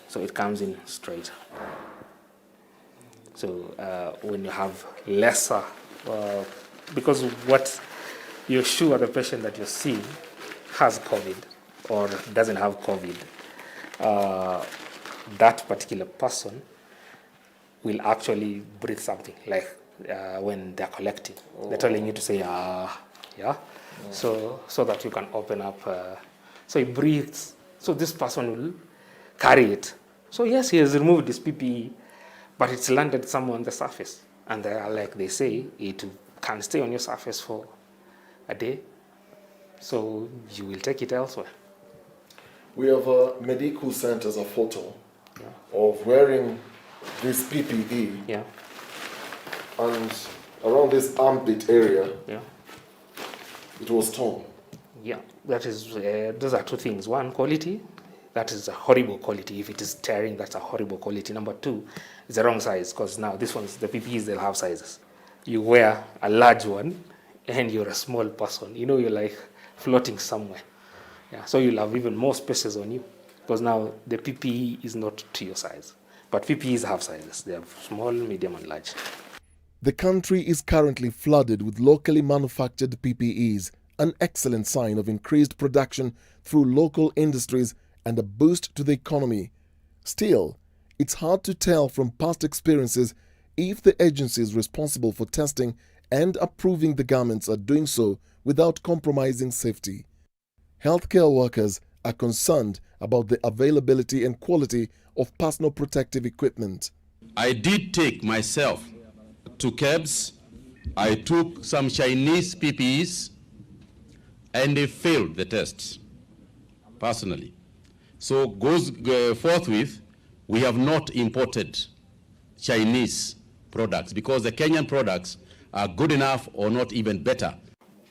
So it comes in straight. So when you have lesser, because what you're sure the patient that you're seeing has COVID or doesn't have COVID, that particular person will actually breathe something, like when they're collecting. They're telling you to say, yeah, so that you can open up. So he breathes. So this person will carry it. So yes, he has removed his PPE, but it's landed somewhere on the surface. And they are, like they say, it can stay on your surface for a day. So you will take it elsewhere. We have a medic who sent us a photo of wearing this PPE and around this armpit area, it was torn. Yeah, that is, those are two things. One, quality, that is a horrible quality. If it is tearing, that's a horrible quality. Number two, it's the wrong size, because now this one's, the PPEs, they'll have sizes. You wear a large one and you're a small person. You know, you're like floating somewhere. Yeah, so you'll have even more spaces on you, because now the PPE is not to your size. But PPEs have sizes. They have small, medium, and large. The country is currently flooded with locally manufactured PPEs, an excellent sign of increased production through local industries and a boost to the economy. Still, it's hard to tell from past experiences if the agencies responsible for testing and approving the garments are doing so without compromising safety. Healthcare workers are concerned about the availability and quality of personal protective equipment. I did take myself to KEBS. I took some Chinese PPEs and they failed the tests personally. So forthwith, we have not imported Chinese products because the Kenyan products are good enough or not even better.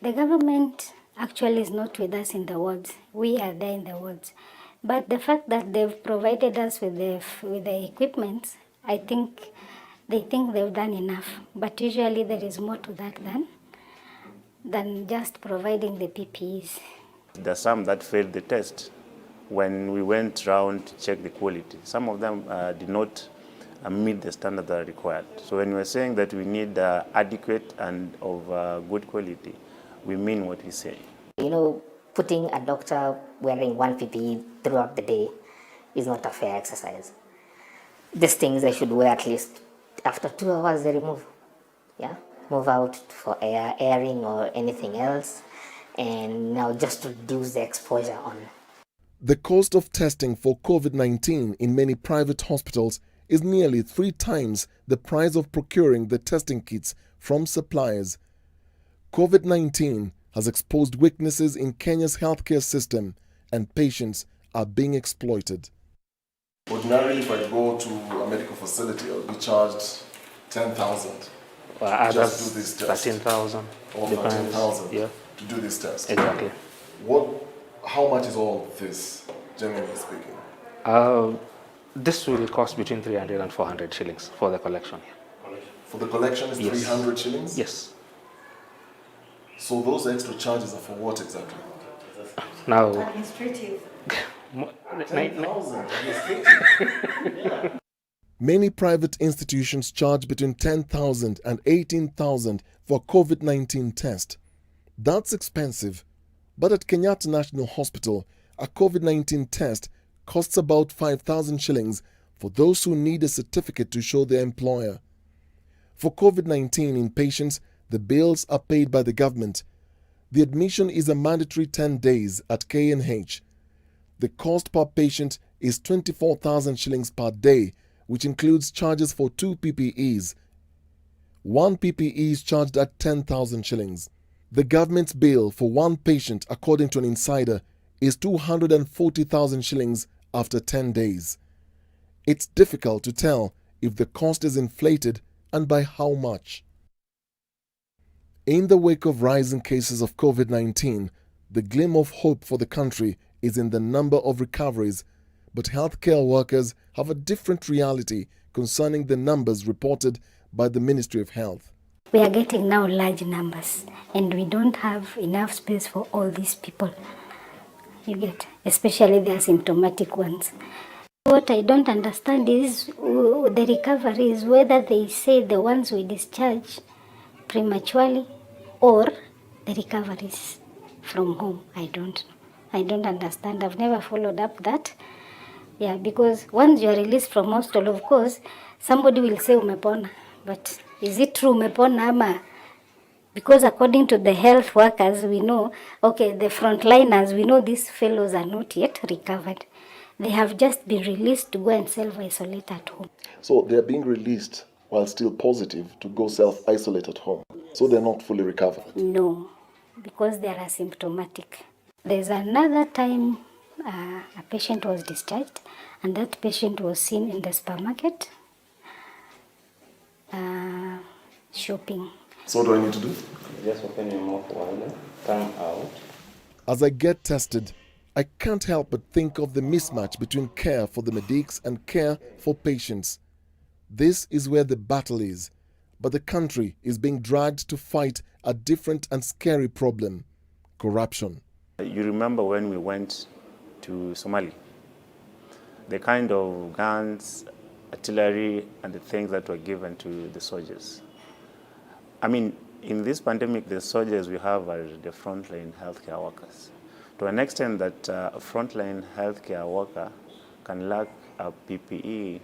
The government actually is not with us in the wards. We are there in the wards. But the fact that they've provided us with the equipment, I think they think they've done enough. But usually there is more to that than just providing the PPEs. There are some that failed the test. When we went around to check the quality, some of them did not meet the standards that are required. So when we're saying that we need adequate and of good quality, we mean what we say. You know, putting a doctor wearing one PPE throughout the day is not a fair exercise. These things they should wear at least after 2 hours they remove. Yeah, move out for airing or anything else, and now just reduce the exposure on. The cost of testing for COVID-19 in many private hospitals is nearly 3 times the price of procuring the testing kits from suppliers. COVID-19 has exposed weaknesses in Kenya's healthcare system, and patients are being exploited. Ordinarily, if I go to a medical facility, I'll be charged 10,000 just to do this test. 13,000. Or 13,000 yeah. to do this test. Exactly. How much is all this, generally speaking? This will cost between 300 and 400 shillings for the collection. For the collection is Yes. 300 shillings? Yes. So those extra charges are for what exactly? Now, Administrative. 10,000 administrative. Many private institutions charge between 10,000 and 18,000 for COVID-19 test. That's expensive. But at Kenyatta National Hospital, a COVID-19 test costs about 5,000 shillings for those who need a certificate to show their employer. For COVID-19 inpatients, the bills are paid by the government. The admission is a mandatory 10 days at KNH. The cost per patient is 24,000 shillings per day, which includes charges for 2 PPEs. 1 PPE is charged at 10,000 shillings. The government's bill for one patient, according to an insider, is 240,000 shillings after 10 days. It's difficult to tell if the cost is inflated and by how much. In the wake of rising cases of COVID-19, the glimmer of hope for the country is in the number of recoveries, but healthcare workers have a different reality concerning the numbers reported by the Ministry of Health. We are getting now large numbers, and we don't have enough space for all these people. You get, especially the asymptomatic ones. What I don't understand is the recovery is whether they say the ones we discharge prematurely or the recoveries from home. I don't know. I don't understand. I've never followed up that. Yeah, because once you are released from hospital, of course, somebody will say umepona. But is it true umepona ama? Because according to the health workers, we know, okay, the frontliners, we know these fellows are not yet recovered. They have just been released to go and self-isolate at home. So they are being released while still positive to go self-isolate at home. So they're not fully recovered? No, because they are asymptomatic. There's another time a patient was discharged, and that patient was seen in the supermarket shopping. So what do I need to do? Just open your mouth wide, come out. As I get tested, I can't help but think of the mismatch between care for the medics and care for patients. This is where the battle is, but the country is being dragged to fight a different and scary problem: corruption. You remember when we went to Somali? The kind of guns, artillery, and the things that were given to the soldiers. I mean, in this pandemic, the soldiers we have are the frontline healthcare workers. To an extent that a frontline healthcare worker can lack a PPE,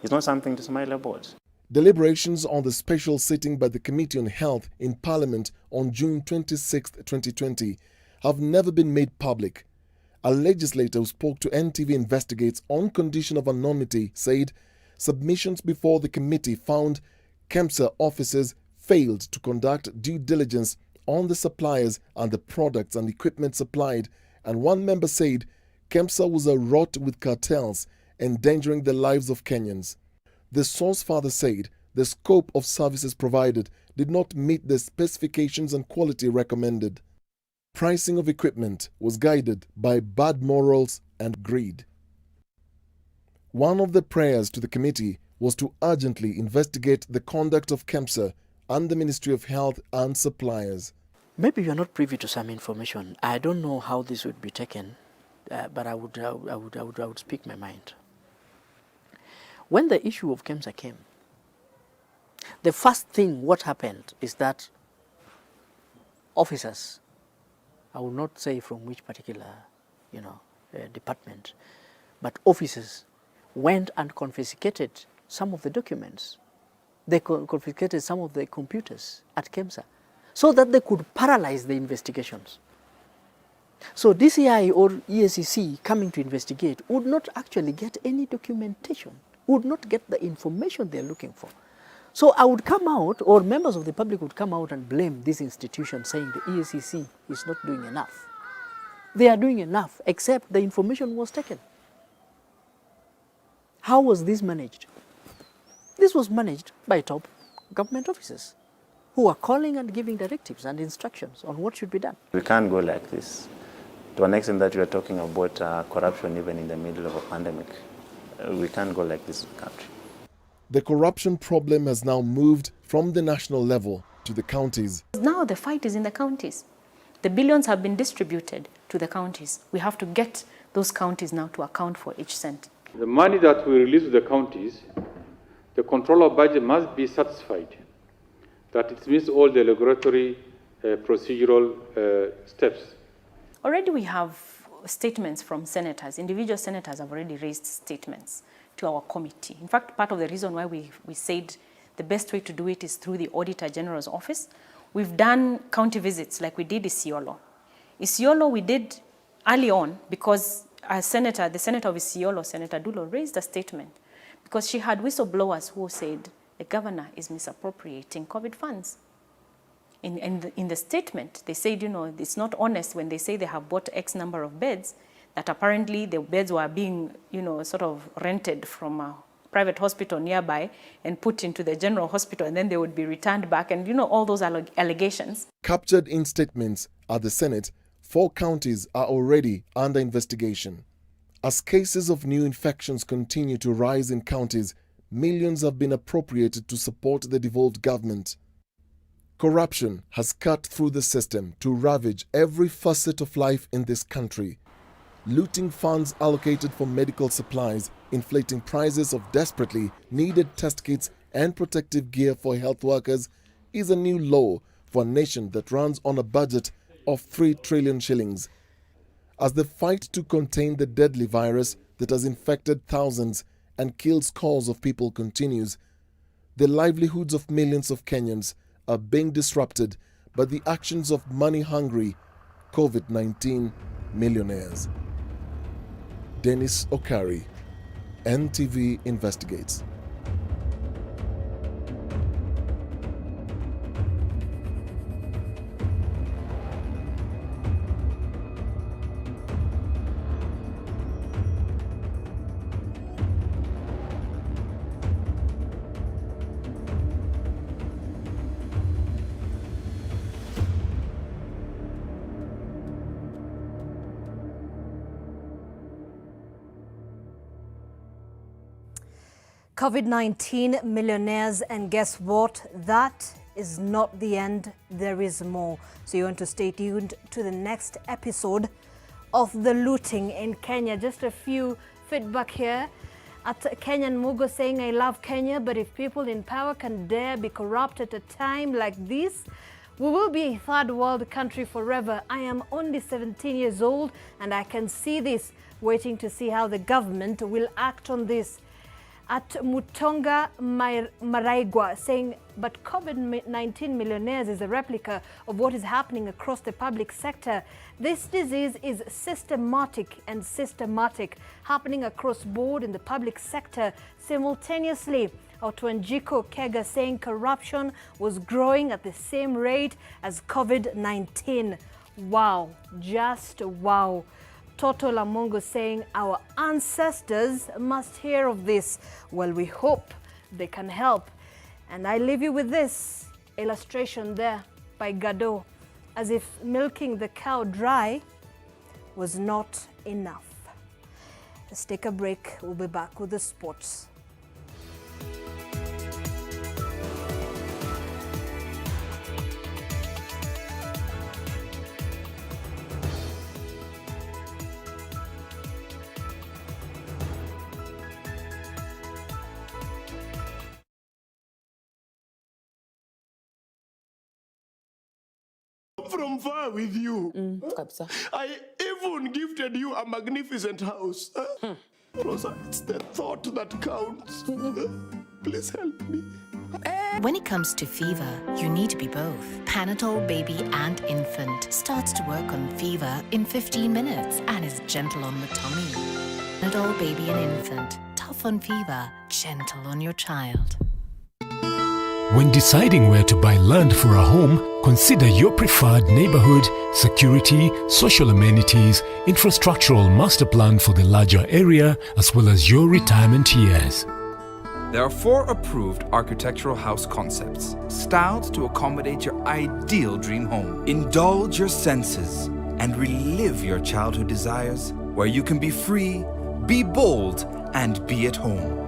is not something to smile about. Deliberations on the special sitting by the Committee on Health in Parliament on June 26, 2020 have never been made public. A legislator who spoke to NTV Investigates on condition of anonymity said submissions before the committee found KEMSA officers failed to conduct due diligence on the suppliers and the products and equipment supplied, and one member said KEMSA was wrought with cartels endangering the lives of Kenyans. The source further said the scope of services provided did not meet the specifications and quality recommended. Pricing of equipment was guided by bad morals and greed. One of the prayers to the committee was to urgently investigate the conduct of KEMSA and the Ministry of Health and suppliers. Maybe you are not privy to some information. I don't know how this would be taken, but I would speak my mind. When the issue of KEMSA came, the first thing what happened is that officers, I will not say from which particular, department, but officers went and confiscated some of the documents. They confiscated some of the computers at KEMSA so that they could paralyze the investigations. So DCI or EACC coming to investigate would not actually get any documentation, would not get the information they're looking for. So I would come out, or members of the public would come out and blame this institution, saying the EACC is not doing enough. They are doing enough, except the information was taken. How was this managed? This was managed by top government officers who are calling and giving directives and instructions on what should be done. We can't go like this. to an extent that we are talking about corruption even in the middle of a pandemic. We can't go like this in the country. The corruption problem has now moved from the national level to the counties. Now the fight is in the counties. The billions have been distributed to the counties. We have to get those counties now to account for each cent. The money that we release to the counties, the controller budget must be satisfied that it meets all the regulatory procedural steps. Already we have statements from senators. Individual senators have already raised statements to our committee. In fact, part of the reason why we said the best way to do it is through the Auditor General's office. We've done county visits like we did Isiolo. Isiolo we did early on because the senator of Isiolo, Senator Dulo, raised a statement because she had whistleblowers who said the governor is misappropriating COVID funds. In the statement, they said, it's not honest when they say they have bought X number of beds, that apparently the beds were being, sort of rented from a private hospital nearby and put into the general hospital, and then they would be returned back, and all those allegations. Captured in statements at the Senate, 4 counties are already under investigation. As cases of new infections continue to rise in counties, millions have been appropriated to support the devolved government. Corruption has cut through the system to ravage every facet of life in this country. Looting funds allocated for medical supplies, inflating prices of desperately needed test kits and protective gear for health workers is a new low for a nation that runs on a budget of 3 trillion shillings. As the fight to contain the deadly virus that has infected thousands and killed scores of people continues, the livelihoods of millions of Kenyans are being disrupted by the actions of money-hungry COVID-19 millionaires. Dennis Okari, NTV Investigates. COVID-19 millionaires, and guess what? That is not the end. There is more. So you want to stay tuned to the next episode of the looting in Kenya. Just a few feedback here. At Kenyan Mugo saying, I love Kenya, but if people in power can dare be corrupt at a time like this, we will be a third world country forever. I am only 17 years old and I can see this, waiting to see how the government will act on this. At Mutonga Maraigwa saying, but COVID-19 millionaires is a replica of what is happening across the public sector. This disease is systematic happening across board in the public sector simultaneously. Otwanjiko Kega saying corruption was growing at the same rate as COVID-19. Wow, just wow. Toto Lamongo saying our ancestors must hear of this. Well, we hope they can help. And I leave you with this illustration there by Gado, as if milking the cow dry was not enough. Let's take a break. We'll be back with the sports. From far with you. I even gifted you a magnificent house. Rosa, it's the thought that counts. Please help me. When it comes to fever, you need to be both. Panadol Baby and Infant starts to work on fever in 15 minutes and is gentle on the tummy. Panadol Baby and Infant, tough on fever, gentle on your child. When deciding where to buy land for a home, consider your preferred neighborhood, security, social amenities, infrastructural master plan for the larger area, as well as your retirement years. There are 4 approved architectural house concepts, styled to accommodate your ideal dream home. Indulge your senses and relive your childhood desires, where you can be free, be bold, and be at home.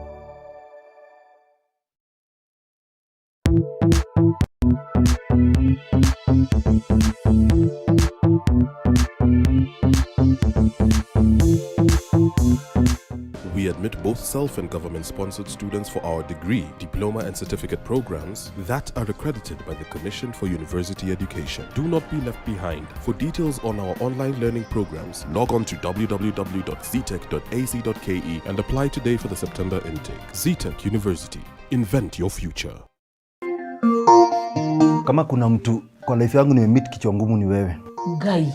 We admit both self and government-sponsored students for our degree, diploma and certificate programs that are accredited by the Commission for University Education. Do not be left behind. For details on our online learning programs, log on to www.ztech.ac.ke and apply today for the September intake. ZTech University. Invent your future. Kama kuna mtu kwa life yangu nimemeet kichwa ngumu ni wewe. Guy,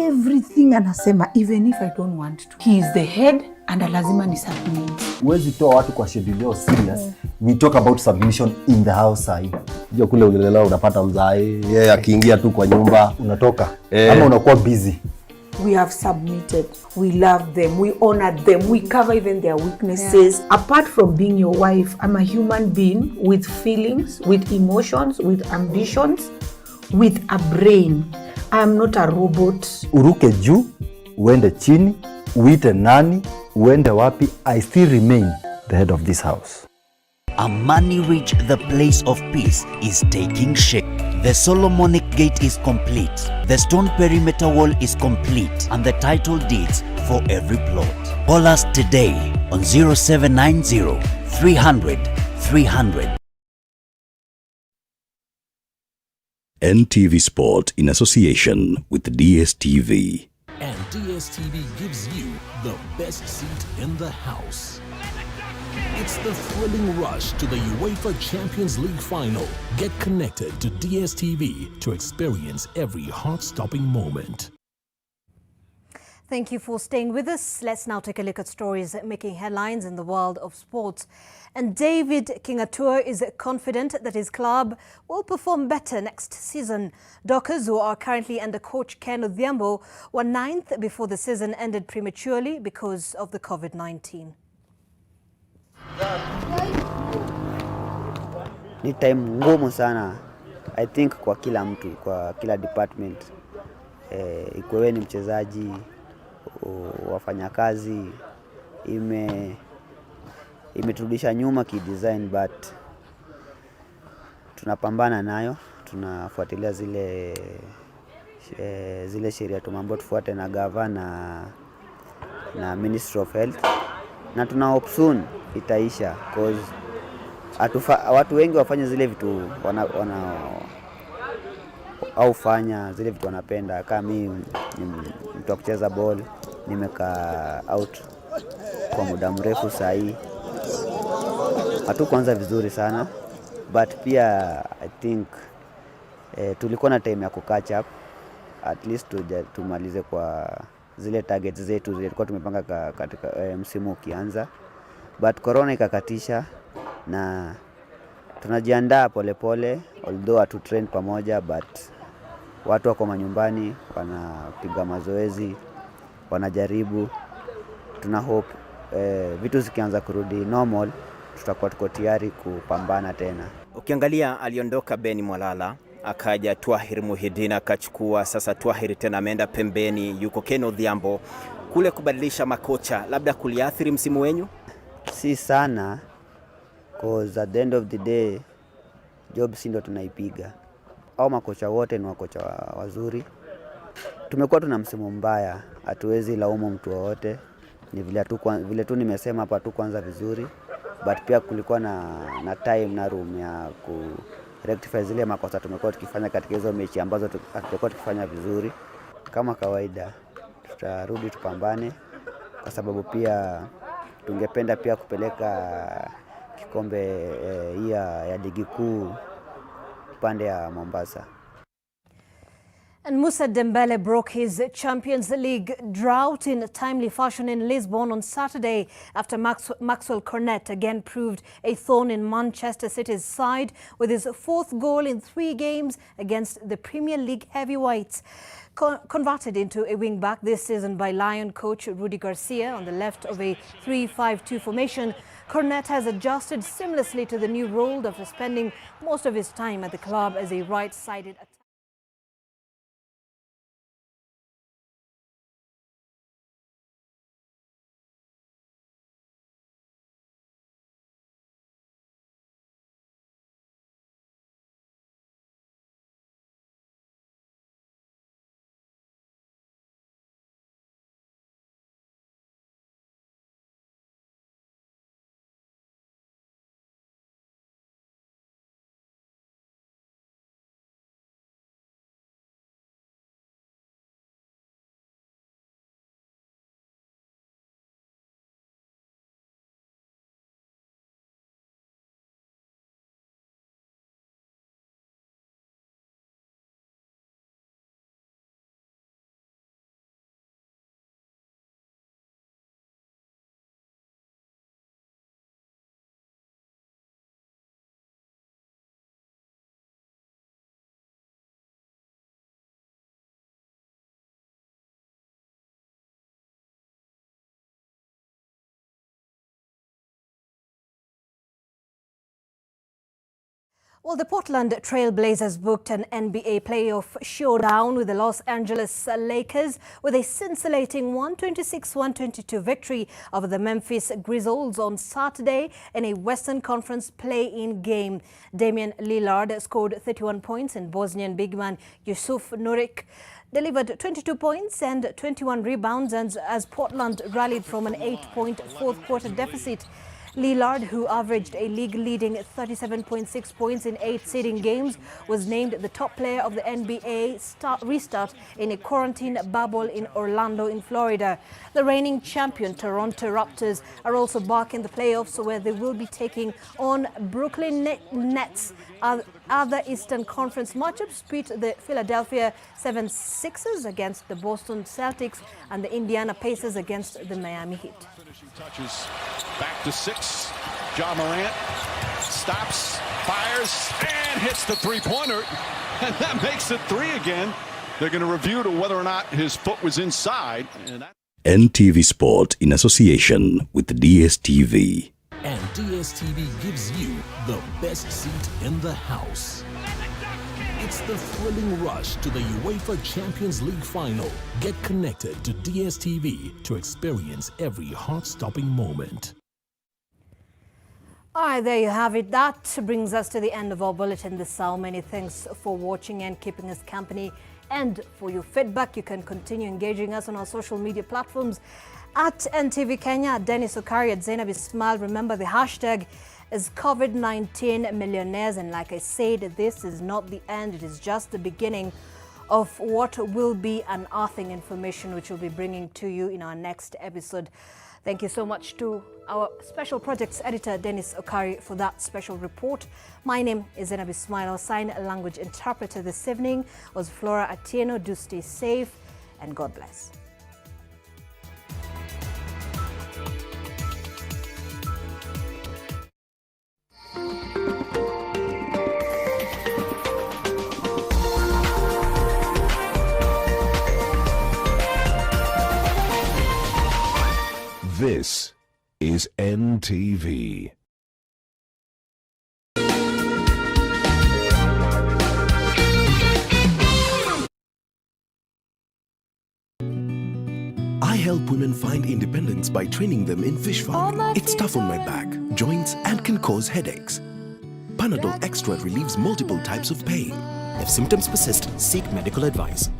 everything anasema even if I don't want to. He is the head and lazima ni submit. Huwezi toa watu kwa schedule yao serious. We talk about submission in the house sahi. Hiyo kule ulilelewa unapata mzai, yeye akiingia tu kwa nyumba unatoka. Ama unakuwa busy. We have submitted. We love them. We honor them. We cover even their weaknesses. Apart from being your wife, I'm a human being with feelings, with emotions, with ambitions, with a brain. I am not a robot. Uruke juu, uende chini, uite nani, uende wapi, I still remain the head of this house. A money reach the place of peace is taking shape. The Solomonic gate is complete. The stone perimeter wall is complete. And the title deeds for every plot. Call us today on 0790 300 300. NTV Sport in association with DSTV. And DSTV gives you the best seat in the house. It's the thrilling rush to the UEFA Champions League final. Get connected to DSTV to experience every heart-stopping moment. Thank you for staying with us. Let's now take a look at stories making headlines in the world of sports. And David Kingatua is confident that his club will perform better next season. Dockers, who are currently under coach Ken Odhiambo, were 9th before the season ended prematurely because of the COVID-19. Ni time ngumu sana, I think kwa kila mtu, kwa kila department. Ikuwe ni mchezaji, wafanyakazi, imeturudisha nyuma kidesign, but tunapambana nayo, tunafuatilia zile sheria tumeambiwa tufuate na governor na Ministry of Health, na tuna hope soon itaisha, cause watu wengi wafanye zile vitu au fanya zile vitu wanapenda. Kama mimi mtu wa kucheza ball, nimekaa out kwa muda mrefu sahi. Hatukuanza vizuri sana, but pia I think tulikuwa na time ya catch up, at least tumalize kwa zile targets zetu zilikuwa tumepanga katika msimu ukianza, but corona ikakatisha na tunajiandaa polepole, although hatu train pamoja, but watu wako manyumbani wanapiga mazoezi, wanajaribu. Tuna hope vitu zikianza kurudi normal, tutakuwa tuko tayari kupambana tena. Ukiangalia aliondoka Beni Mwalala, akaja Twahir Muhidina akachukua, sasa Twahir tena ameenda pembeni, yuko Ken Odhiambo. Kule kubadilisha makocha labda kuliathiri msimu wenyu? Si sana, cause at the end of the day job si ndo tunaipiga. Au makocha wote ni wakocha wazuri. Tumekuwa tuna msimu mbaya, hatuwezi laumu mtu wote. Ni vile tu nimesema hapa tu kwanza vizuri, but pia kulikuwa na time na room ya ku rectify zile makosa tumekuwa tukifanya katika hizo mechi ambazo tulikuwa tukifanya vizuri. Kama kawaida tutarudi tupambane, kwa sababu pia tungependa pia kupeleka kikombe ya ligi kuu pande ya Mombasa. And Musa Dembele broke his Champions League drought in a timely fashion in Lisbon on Saturday after Maxwell Cornet again proved a thorn in Manchester City's side with his 4th goal in 3 games against the Premier League heavyweights. Converted into a wing-back this season by Lion coach Rudy Garcia on the left of a 3-5-2 formation, Cornet has adjusted seamlessly to the new role after spending most of his time at the club as a right-sided attacker. Well, the Portland Trail Blazers booked an NBA playoff showdown with the Los Angeles Lakers with a scintillating 126-122 victory over the Memphis Grizzlies on Saturday in a Western Conference play-in game. Damian Lillard scored 31 points and Bosnian big man Jusuf Nurkic delivered 22 points and 21 rebounds as Portland rallied from an 8-point fourth-quarter deficit. Lillard, who averaged a league-leading 37.6 points in 8 seeding games, was named the top player of the NBA restart in a quarantine bubble in Orlando, in Florida. The reigning champion Toronto Raptors are also back in the playoffs, where they will be taking on Brooklyn Nets. Other Eastern Conference matchups pit the Philadelphia 76ers against the Boston Celtics and the Indiana Pacers against the Miami Heat. Touches back to 6. Ja Morant stops, fires, and hits the three-pointer. And that makes it 3 again. They're going to review to whether or not his foot was inside. NTV Sport in association with DSTV. And DSTV gives you the best seat in the house. It's the thrilling rush to the UEFA Champions League final. Get connected to DSTV to experience every heart-stopping moment. All right, there you have it. That brings us to the end of our bulletin this hour. Many thanks for watching and keeping us company. And for your feedback, you can continue engaging us on our social media platforms at NTV Kenya, Dennis Okari, at Zainab Ismail. Remember, the hashtag is COVID-19 Millionaires. And like I said, this is not the end. It is just the beginning of what will be unearthing information, which we'll be bringing to you in our next episode. Thank you so much to our special projects editor, Dennis Okari, for that special report. My name is Zainab Ismail. Our sign language interpreter this evening was Flora Atieno. Do stay safe and God bless. This is NTV. I help women find independence by training them in fish farming. It's tough on my back, joints, and can cause headaches. Panadol Extra relieves multiple types of pain. If symptoms persist, seek medical advice.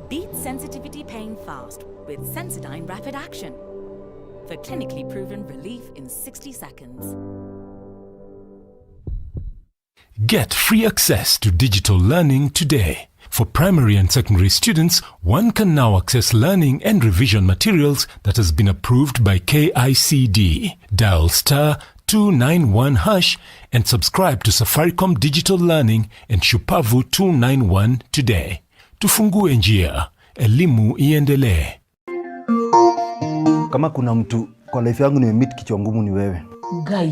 Beat sensitivity pain fast with Sensodyne Rapid Action for clinically proven relief in 60 seconds. Get free access to digital learning today. For primary and secondary students, one can now access learning and revision materials that has been approved by KICD. Dial *291# and subscribe to Safaricom Digital Learning and Shupavu 291 today. Tufungue njia, elimu iendelee. Kama kuna mtu kwa life yangu nimemeet kichwa ngumu ni wewe. Guy.